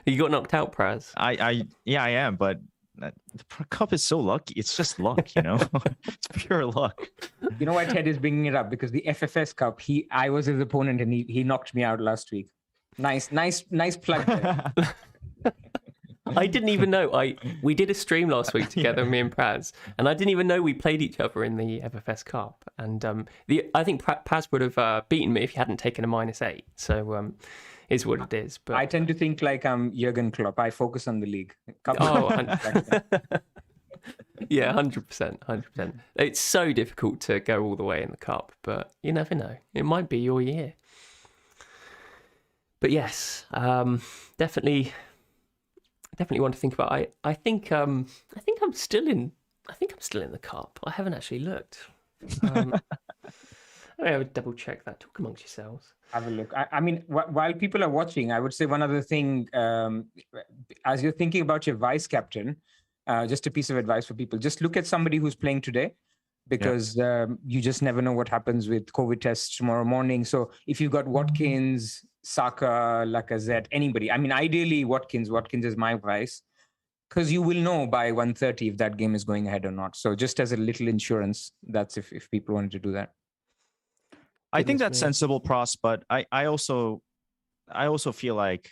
You got knocked out, Pras? I am, but the cup is so lucky. It's just luck, It's pure luck. You know why Ted is bringing it up? Because the FFS Cup, I was his opponent and he knocked me out last week. Nice plug there. I didn't even know. We did a stream last week together, me and Praz, and I didn't even know we played each other in the FFS Cup. And I think Paz would have beaten me if he hadn't taken a -8. So is what it is. But I tend to think like I'm Jurgen Klopp. I focus on the league. Yeah, 100%, 100%. It's so difficult to go all the way in the cup, but you never know. It might be your year. But yes, definitely one to think about. I think I'm still in the cup. I haven't actually looked. I would double check that. Talk amongst yourselves. Have a look. I mean, while people are watching, I would say one other thing. As you're thinking about your vice captain, just a piece of advice for people: just look at somebody who's playing today, because you just never know what happens with COVID tests tomorrow morning. So if you've got Watkins, Saka, Lacazette, anybody, I mean, ideally Watkins is my vice, because you will know by 1:30 if that game is going ahead or not. So just as a little insurance, that's if people wanted to do that. I think that's sensible, Pras, but I also feel like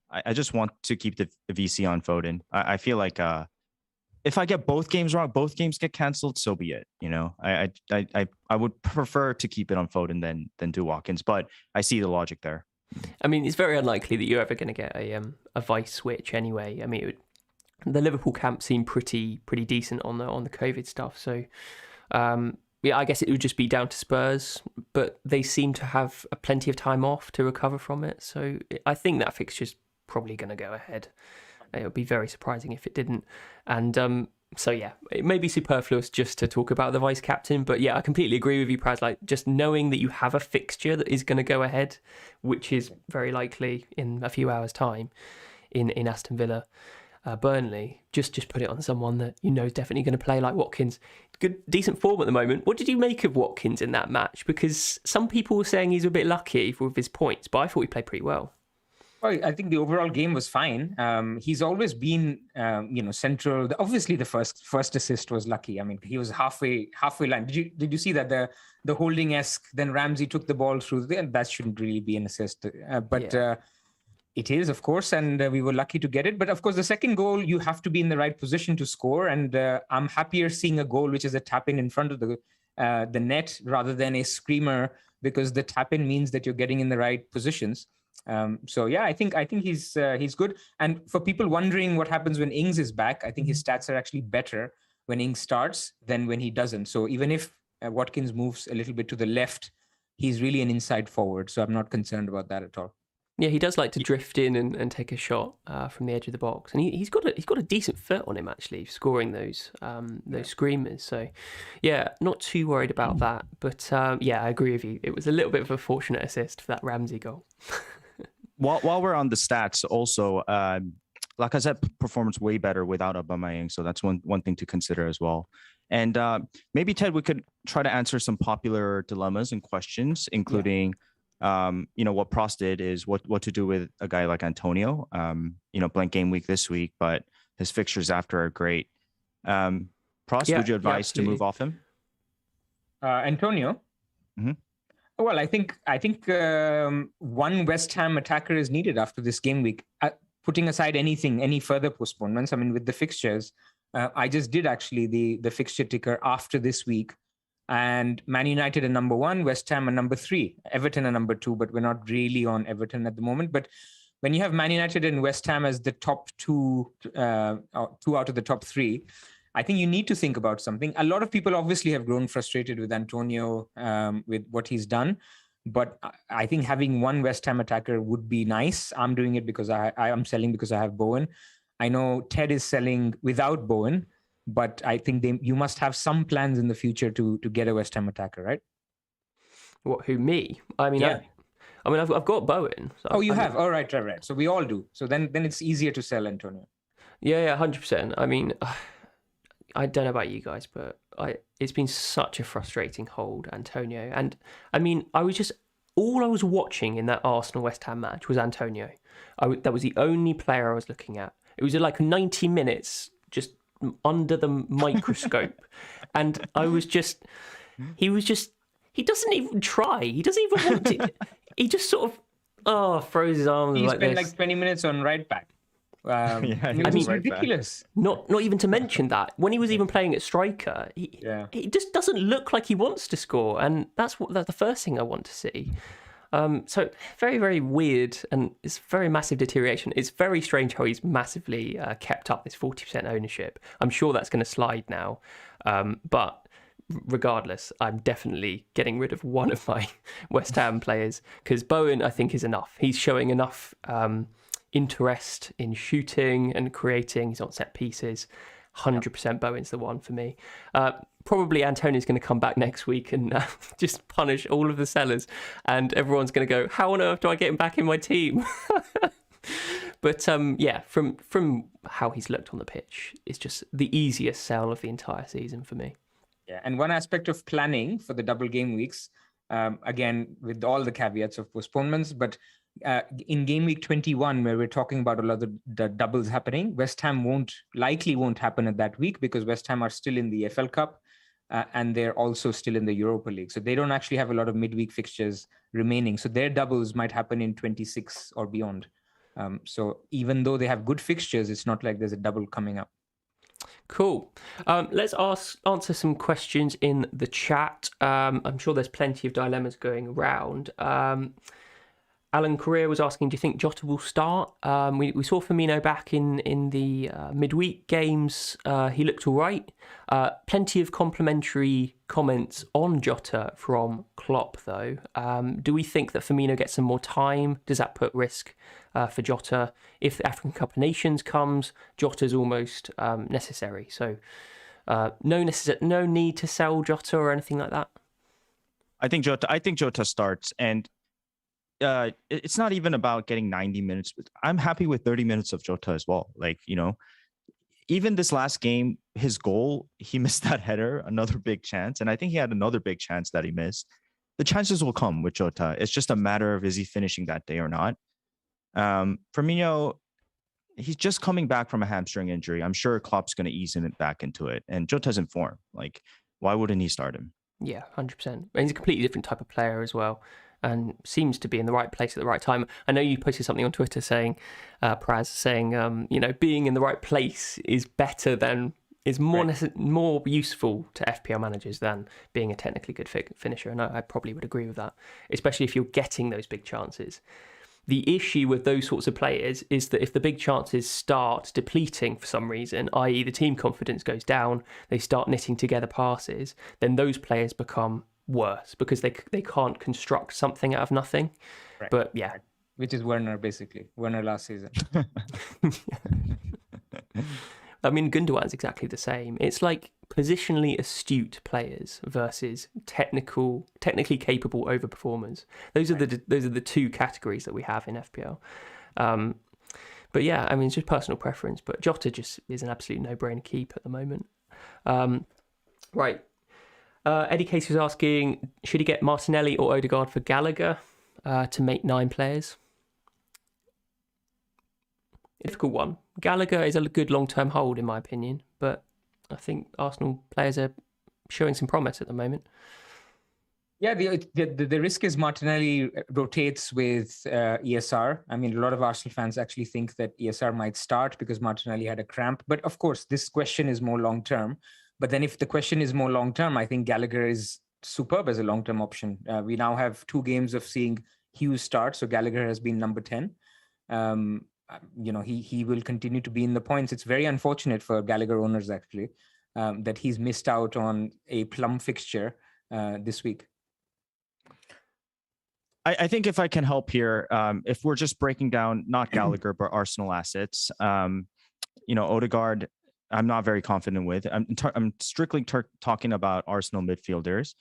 I just want to keep the VC on Foden. I feel like if I get both games wrong, both games get canceled, so be it. You know, I would prefer to keep it on Foden than do Watkins, but I see the logic there. I mean, it's very unlikely that you're ever going to get a vice switch anyway. I mean, the Liverpool camp seemed pretty decent on the COVID stuff, so. Yeah, I guess it would just be down to Spurs, but they seem to have plenty of time off to recover from it. So I think that fixture's probably going to go ahead. It would be very surprising if it didn't. And so, yeah, it may be superfluous just to talk about the vice captain. But yeah, I completely agree with you, Pras. Like, just knowing that you have a fixture that is going to go ahead, which is very likely in a few hours' time in Aston Villa. Burnley, just put it on someone that you know is definitely going to play, like Watkins. Good, decent form at the moment. What did you make of Watkins in that match? Because some people were saying he's a bit lucky with his points, but I thought he played pretty well. Well, I think the overall game was fine. He's always been, central. Obviously, the first assist was lucky. I mean, he was halfway line. Did you see that the holding-esque? Then Ramsey took the ball through. That shouldn't really be an assist, it is, of course, and we were lucky to get it. But of course, the second goal, you have to be in the right position to score. And I'm happier seeing a goal which is a tap-in in front of the net rather than a screamer, because the tap-in means that you're getting in the right positions. So yeah, I think he's good. And for people wondering what happens when Ings is back, I think his stats are actually better when Ings starts than when he doesn't. So even if Watkins moves a little bit to the left, he's really an inside forward. So I'm not concerned about that at all. Yeah, he does like to drift in and take a shot from the edge of the box, and he's got a decent foot on him actually, scoring those screamers. So, yeah, not too worried about that. But yeah, I agree with you. It was a little bit of a fortunate assist for that Ramsey goal. While we're on the stats, also, like I said, performance way better without Aubameyang, so that's one thing to consider as well. And maybe Ted, we could try to answer some popular dilemmas and questions, including. What Pras did is what to do with a guy like Antonio. Blank game week this week, but his fixtures after are great. Pras, would you advise to move off him? Antonio? Mm-hmm. Well, I think one West Ham attacker is needed after this game week. Putting aside any further postponements, I mean, with the fixtures, I just did actually the fixture ticker after this week. And Man United are number 1, West Ham are number 3, Everton are number 2, but we're not really on Everton at the moment. But when you have Man United and West Ham as the top 2 out of the top 3, I think you need to think about something. A lot of people obviously have grown frustrated with Antonio, with what he's done. But I think having one West Ham attacker would be nice. I'm doing it because I am selling because I have Bowen. I know Ted is selling without Bowen. But I think you must have some plans in the future to get a West Ham attacker, right? What? Who? Me? I mean, yeah. I've got Bowen. So you have? Oh, right. So we all do. So then it's easier to sell Antonio. Yeah, 100%. I mean, I don't know about you guys, but it's been such a frustrating hold, Antonio. And I mean, all I was watching in that Arsenal West Ham match was Antonio. That was the only player I was looking at. It was like 90 minutes just under the microscope, and he doesn't even try. He doesn't even want to. He just sort of throws his arms he like this. He spent like 20 minutes on right back. It was ridiculous. Not even to mention that when he was even playing at striker, he just doesn't look like he wants to score, and that's the first thing I want to see. So very, very weird, and it's very massive deterioration. It's very strange how he's massively kept up this 40% ownership. I'm sure that's going to slide now, but regardless, I'm definitely getting rid of one of my West Ham players because Bowen, I think, is enough. He's showing enough interest in shooting and creating. He's on set pieces. 100% Bowen's the one for me. Probably Antonio's going to come back next week and just punish all of the sellers, and everyone's going to go, how on earth do I get him back in my team? But yeah, from how he's looked on the pitch, it's just the easiest sell of the entire season for me. Yeah, and one aspect of planning for the double game weeks, again, with all the caveats of postponements, but in game week 21, where we're talking about a lot of the doubles happening, West Ham likely won't happen at that week because West Ham are still in the FL Cup and they're also still in the Europa League. So they don't actually have a lot of midweek fixtures remaining. So their doubles might happen in 26 or beyond. So even though they have good fixtures, it's not like there's a double coming up. Cool. Let's answer some questions in the chat. I'm sure there's plenty of dilemmas going around. Alan Correa was asking, do you think Jota will start? We saw Firmino back in the midweek games. He looked all right. Plenty of complimentary comments on Jota from Klopp, though. Do we think that Firmino gets some more time? Does that put risk for Jota? If the African Cup of Nations comes, Jota's almost necessary. So no need to sell Jota or anything like that. I think Jota starts, and it's not even about getting 90 minutes. I'm happy with 30 minutes of Jota as well. Like, even this last game, his goal, he missed that header, another big chance. And I think he had another big chance that he missed. The chances will come with Jota. It's just a matter of, is he finishing that day or not? Firmino, he's just coming back from a hamstring injury. I'm sure Klopp's going to ease him back into it. And Jota's in form. Like, why wouldn't he start him? Yeah, 100%. And he's a completely different type of player as well, and seems to be in the right place at the right time. I know you posted something on Twitter saying, Pras, saying, being in the right place is better than, is more more useful to FPL managers than being a technically good finisher. And I probably would agree with that, especially if you're getting those big chances. The issue with those sorts of players is that if the big chances start depleting for some reason, i.e. the team confidence goes down, they start knitting together passes, then those players become worse because they can't construct something out of nothing. Right. But yeah, which is Werner, basically Werner last season. I mean, Gundogan's exactly the same. It's like positionally astute players versus technically capable overperformers. Those are the two categories that we have in FPL. But yeah, I mean, it's just personal preference. But Jota just is an absolute no-brainer keep at the moment. Right. Eddie Case was asking, should he get Martinelli or Odegaard for Gallagher to make 9 players? Difficult one. Gallagher is a good long-term hold, in my opinion, but I think Arsenal players are showing some promise at the moment. Yeah, the risk is Martinelli rotates with ESR. I mean, a lot of Arsenal fans actually think that ESR might start because Martinelli had a cramp. But of course, this question is more long-term. But then if the question is more long-term, I think Gallagher is superb as a long-term option. We now have 2 games of seeing Hughes start. So Gallagher has been number 10. He will continue to be in the points. It's very unfortunate for Gallagher owners, actually, that he's missed out on a plum fixture this week. I think if I can help here, if we're just breaking down not Gallagher, but Arsenal assets, Odegaard, I'm not very confident with. I'm strictly talking about Arsenal midfielders.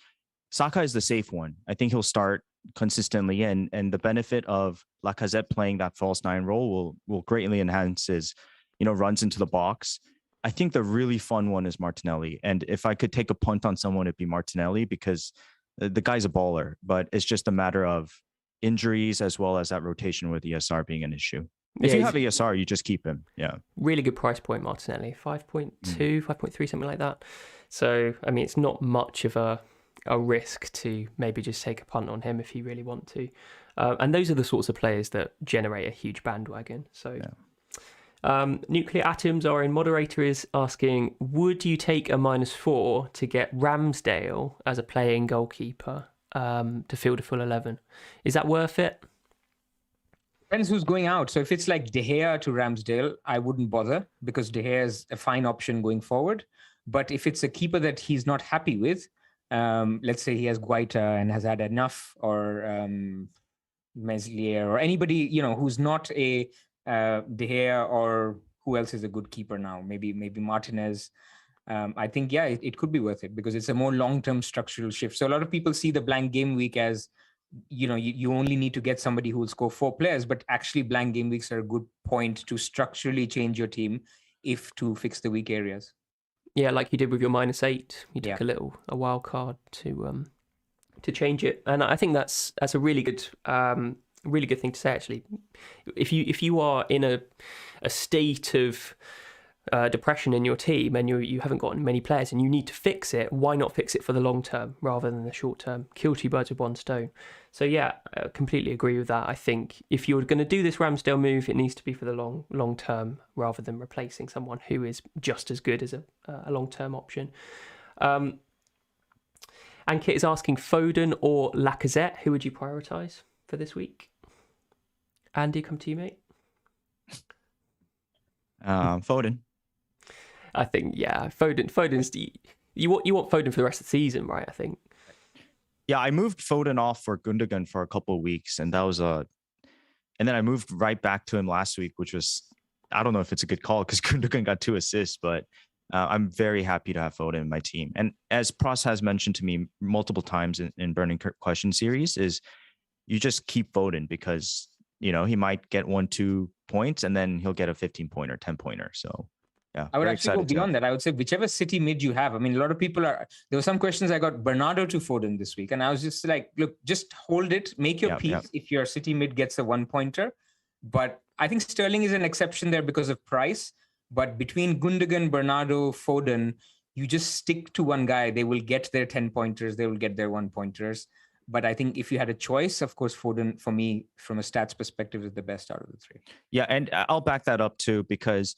Saka is the safe one. I think he'll start consistently, and the benefit of Lacazette playing that false 9 role will greatly enhance his, runs into the box. I think the really fun one is Martinelli, and if I could take a punt on someone, it'd be Martinelli because the guy's a baller. But it's just a matter of injuries as well as that rotation with ESR being an issue. If you have ESR, you just keep him. Yeah. Really good price point, Martinelli. 5.2, 5.3, something like that. So, I mean, it's not much of a risk to maybe just take a punt on him if you really want to. And those are the sorts of players that generate a huge bandwagon. So, Nuclear Atoms are in. Moderator is asking, would you take a -4 to get Ramsdale as a playing goalkeeper? to field a full 11. Is that worth it? Depends who's going out. So if it's like De Gea to Ramsdale, I wouldn't bother because De Gea is a fine option going forward. But if it's a keeper that he's not happy with, let's say he has Guaita and has had enough, or Meslier, or anybody who's not a De Gea, or who else is a good keeper now? Maybe Martinez. I think it could be worth it because it's a more long-term structural shift. So a lot of people see the blank game week as you only need to get somebody who will score 4 players, but actually blank game weeks are a good point to structurally change your team if to fix the weak areas. Yeah, like you did with your -8, you took a wild card to change it, and I think that's a really good thing to say. Actually, if you are in a state of depression in your team and you haven't got many players and you need to fix it, why not fix it for the long term rather than the short term? Kill 2 birds with 1 stone. So yeah, I completely agree with that. I think if you're going to do this Ramsdale move, it needs to be for the long term rather than replacing someone who is just as good as a long term option. Ankit is asking Foden or Lacazette. Who would you prioritise for this week? Andy, come to you, mate. Foden. I think Foden's you want Foden for the rest of the season, right? I think. Yeah, I moved Foden off for Gundogan for a couple of weeks, and that was and then I moved right back to him last week, which was, I don't know if it's a good call because Gundogan got 2 assists, but I'm very happy to have Foden in my team. And as Pras has mentioned to me multiple times in Burning Question series, is you just keep Foden because he might get 1-2 points and then he'll get a 15-pointer, 10-pointer. So. Yeah, I would actually go beyond that. I would say whichever City mid you have. I mean, a lot of people there were some questions. I got Bernardo to Foden this week, and I was just like, look, just hold it, make your peace if your City mid gets a 1-pointer. But I think Sterling is an exception there because of price. But between Gundogan, Bernardo, Foden, you just stick to one guy. They will get their 10-pointers. They will get their 1-pointers. But I think if you had a choice, of course, Foden, for me, from a stats perspective, is the best out of the 3. Yeah, and I'll back that up too, because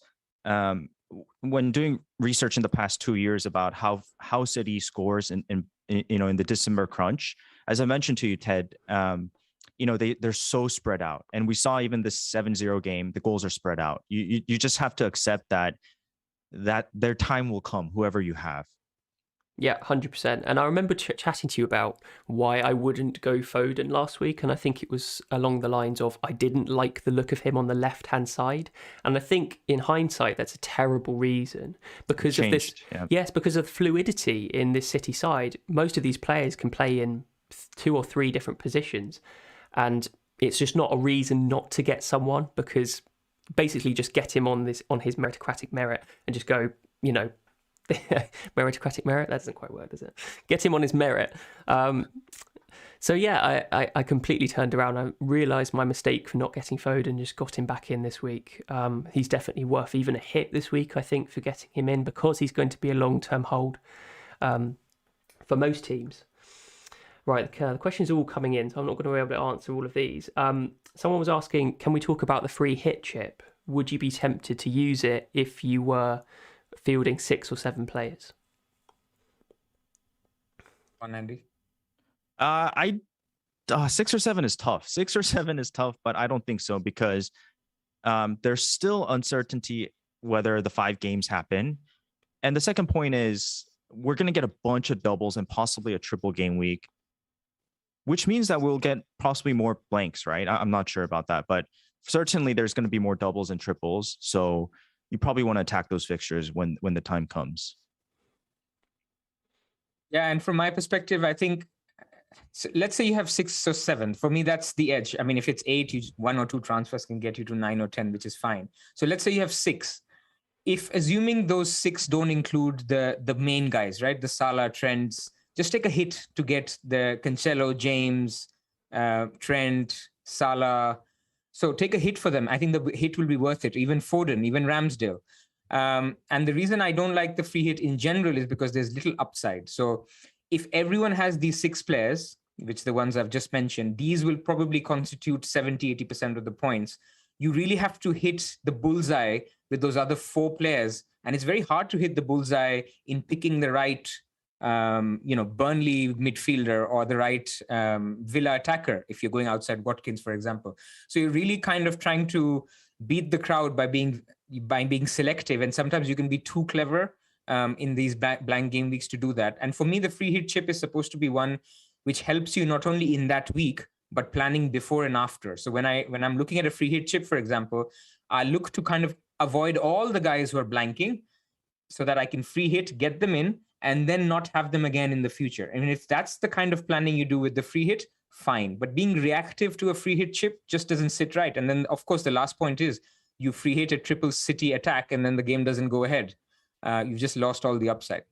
when doing research in the past 2 years about how City scores in the December crunch, as I mentioned to you, Ted, they're so spread out, and we saw even this 7-0 game, the goals are spread out. You just have to accept that their time will come, whoever you have. Yeah, 100%. And I remember chatting to you about why I wouldn't go Foden last week. And I think it was along the lines of I didn't like the look of him on the left-hand side. And I think in hindsight, that's a terrible reason because of this. Yeah. Yes, because of fluidity in this City side. Most of these players can play in 2 or 3 different positions. And it's just not a reason not to get someone, because basically just get him on his meritocratic merit and just go, meritocratic merit, that doesn't quite work, does it? Get him on his merit. So yeah, I completely turned around. I realised my mistake for not getting Foden, just got him back in this week. He's definitely worth even a hit this week, I think, for getting him in, because he's going to be a long-term hold for most teams. Right, the questions are all coming in, so I'm not going to be able to answer all of these. Someone was asking, can we talk about the free hit chip? Would you be tempted to use it if you were fielding 6 or 7 players? On Andy? 6 or 7 is tough. 6 or 7 is tough, but I don't think so, because there's still uncertainty whether the 5 games happen. And the second point is we're going to get a bunch of doubles and possibly a triple game week, which means that we'll get possibly more blanks, right? I'm not sure about that, but certainly there's going to be more doubles and triples. So you probably want to attack those fixtures when the time comes. Yeah, and from my perspective, I think, so let's say you have 6 or 7. For me, that's the edge. I mean, if it's 8, 1 or 2 transfers can get you to 9 or 10, which is fine. So let's say you have 6. If assuming those 6 don't include the main guys, right? The Salah, Trents, just take a hit to get the Cancelo, James, Trent, Salah. So take a hit for them. I think the hit will be worth it. Even Foden, even Ramsdale. And the reason I don't like the free hit in general is because there's little upside. So if everyone has these 6 players, which the ones I've just mentioned, these will probably constitute 70, 80% of the points. You really have to hit the bullseye with those other 4 players. And it's very hard to hit the bullseye in picking the right Burnley midfielder or the right Villa attacker if you're going outside Watkins, for example. So you're really kind of trying to beat the crowd by being selective, and sometimes you can be too clever in these blank game weeks to do that. And for me, the free hit chip is supposed to be one which helps you not only in that week but planning before and after. So when I'm looking at a free hit chip, for example, I look to kind of avoid all the guys who are blanking so that I can free hit, get them in, and then not have them again in the future. I mean, if that's the kind of planning you do with the free hit, fine. But being reactive to a free hit chip just doesn't sit right. And then, of course, the last point is you free hit a triple City attack and then the game doesn't go ahead. You've just lost all the upside.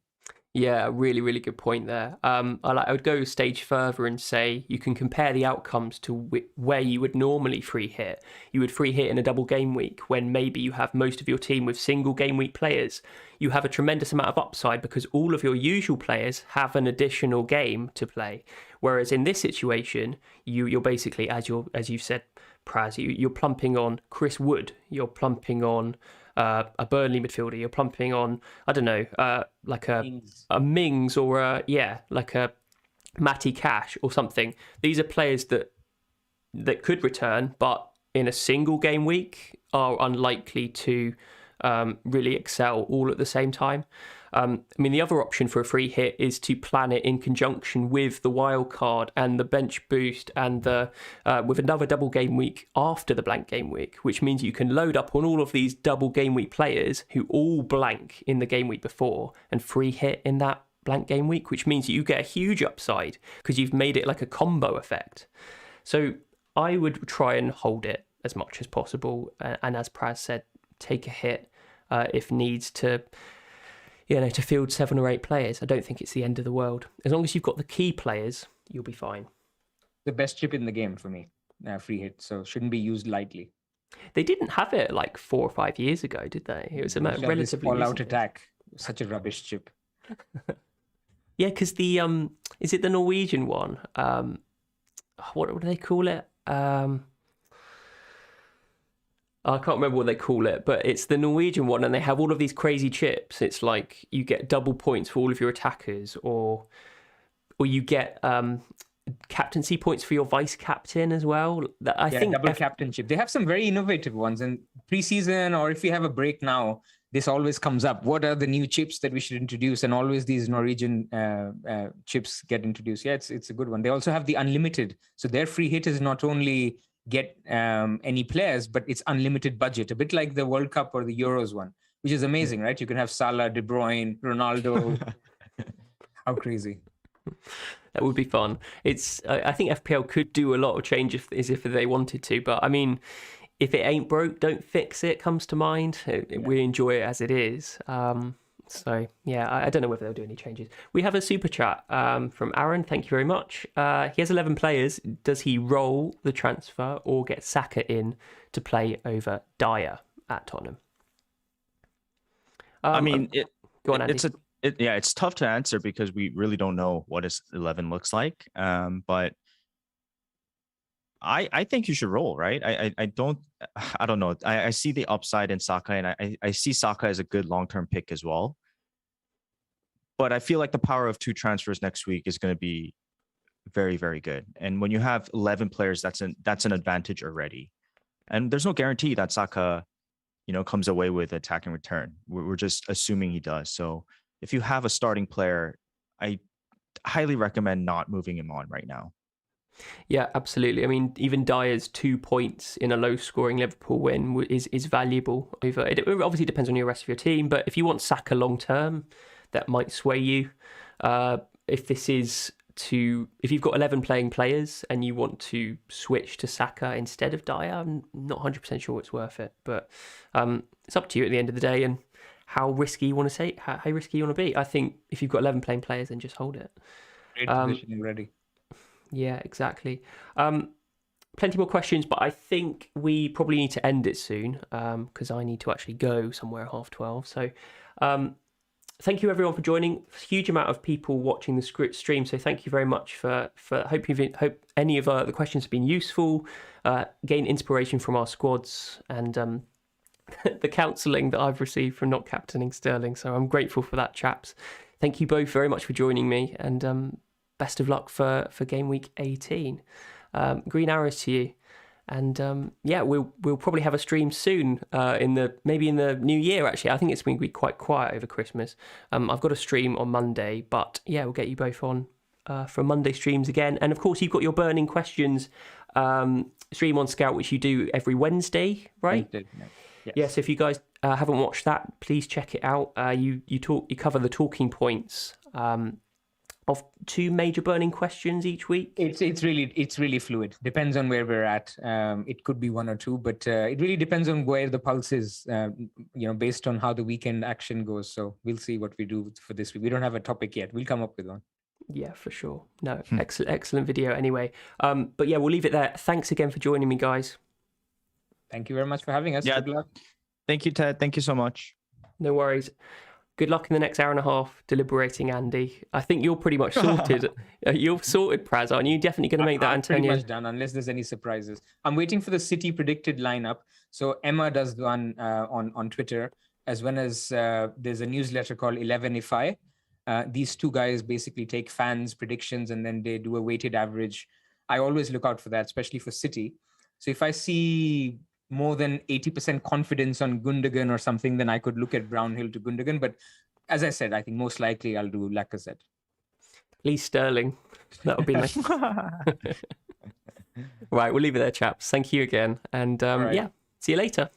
Yeah, really, really good point there. I would go a stage further and say you can compare the outcomes to where you would normally free hit. You would free hit in a double game week when maybe you have most of your team with single game week players. You have a tremendous amount of upside because all of your usual players have an additional game to play. Whereas in this situation, you're basically, as you've said, Pras, you're plumping on Chris Wood, you're plumping on a Burnley midfielder, you're plumping on, I don't know, like a Mings or like a Matty Cash or something. These are players that could return, but in a single game week are unlikely to really excel all at the same time. I mean, the other option for a free hit is to plan it in conjunction with the wild card and the bench boost and with another double game week after the blank game week, which means you can load up on all of these double game week players who all blank in the game week before and free hit in that blank game week, which means you get a huge upside because you've made it like a combo effect. So I would try and hold it as much as possible, and as Pras said, take a hit if needs to field 7 or 8 players. I don't think it's the end of the world. As long as you've got the key players, you'll be fine. The best chip in the game for me, free hit, so shouldn't be used lightly. They didn't have it like 4 or 5 years ago, did they? It was a relatively all-out attack. Such a rubbish chip. Yeah, because the is it the Norwegian one? What do they call it? I can't remember what they call it, but it's the Norwegian one, and they have all of these crazy chips. It's like you get double points for all of your attackers, or you get captaincy points for your vice captain as well. I think double captain chip. They have some very innovative ones, and pre-season, or if you have a break now, this always comes up. What are the new chips that we should introduce? And always these Norwegian chips get introduced. Yeah, it's a good one. They also have the unlimited, so their free hit is not only get any players, but it's unlimited budget, a bit like the World Cup or the Euros one, which is amazing, right? You can have Salah, De Bruyne, Ronaldo. How crazy. That would be fun. I think FPL could do a lot of change if they wanted to, but I mean, if it ain't broke, don't fix it comes to mind. We enjoy it as it is. So yeah, I don't know whether they'll do any changes. We have a super chat from Aaron. Thank you very much. He has 11 players. Does he roll the transfer or get Saka in to play over Dyer at Tottenham? I mean, go on, Andy. It's tough to answer because we really don't know what his 11 looks like. But I think you should roll, right? I don't know. I see the upside in Saka, and I see Saka as a good long-term pick as well. But I feel like the power of 2 transfers next week is going to be very, very good. And when you have 11 players, that's an advantage already. And there's no guarantee that Saka, comes away with attacking return. We're just assuming he does. So if you have a starting player, I highly recommend not moving him on right now. Yeah, absolutely. I mean, even Dyer's 2 points in a low-scoring Liverpool win is valuable. It obviously depends on your rest of your team, but if you want Saka long-term, that might sway you. If you've got 11 playing players and you want to switch to Saka instead of Dyer, I'm not 100% sure it's worth it. But it's up to you at the end of the day and how risky you want to say, how risky you want to be. I think if you've got 11 playing players, then just hold it. Great positioning ready. Yeah, exactly. Plenty more questions, but I think we probably need to end it soon because I need to actually go somewhere at 12:30. So thank you everyone for joining. Huge amount of people watching the stream, so thank you very much for hope any of the questions have been useful, gain inspiration from our squads and the counselling that I've received from not captaining Sterling. So I'm grateful for that, chaps. thank you both very much for joining me, and best of luck for Gameweek 18. Green arrows to you. And yeah, we'll probably have a stream soon. Maybe in the new year. Actually, I think it's going to be quite quiet over Christmas. I've got a stream on Monday, but yeah, we'll get you both on for Monday streams again. And of course, you've got your burning questions stream on Scout, which you do every Wednesday, right? Yes. Yeah. So if you guys haven't watched that, please check it out. You cover the talking points of 2 major burning questions each week. It's really fluid. Depends on where we're at. It could be 1 or 2, but it really depends on where the pulse is. Based on how the weekend action goes. So we'll see what we do for this week. We don't have a topic yet. We'll come up with one. Yeah, for sure. No, excellent video. Anyway, but yeah, we'll leave it there. Thanks again for joining me, guys. Thank you very much for having us. Yeah. Good luck. Thank you, Ted. Thank you so much. No worries. Good luck in the next hour and a half deliberating, Andy. I think you're pretty much sorted. You're sorted, Pras, aren't you? Definitely going to make that I'm pretty Antonio. much done, unless there's any surprises. I'm waiting for the City predicted lineup. So Emma does one on Twitter, as well as there's a newsletter called 11ify. These 2 guys basically take fans' predictions and then they do a weighted average. I always look out for that, especially for City. So if I see more than 80% confidence on Gundogan or something, then I could look at Brownhill to Gundogan. But as I said, I think most likely I'll do Lacazette. Please, Sterling. That would be nice. Right, we'll leave it there, chaps. Thank you again. And right. Yeah, see you later.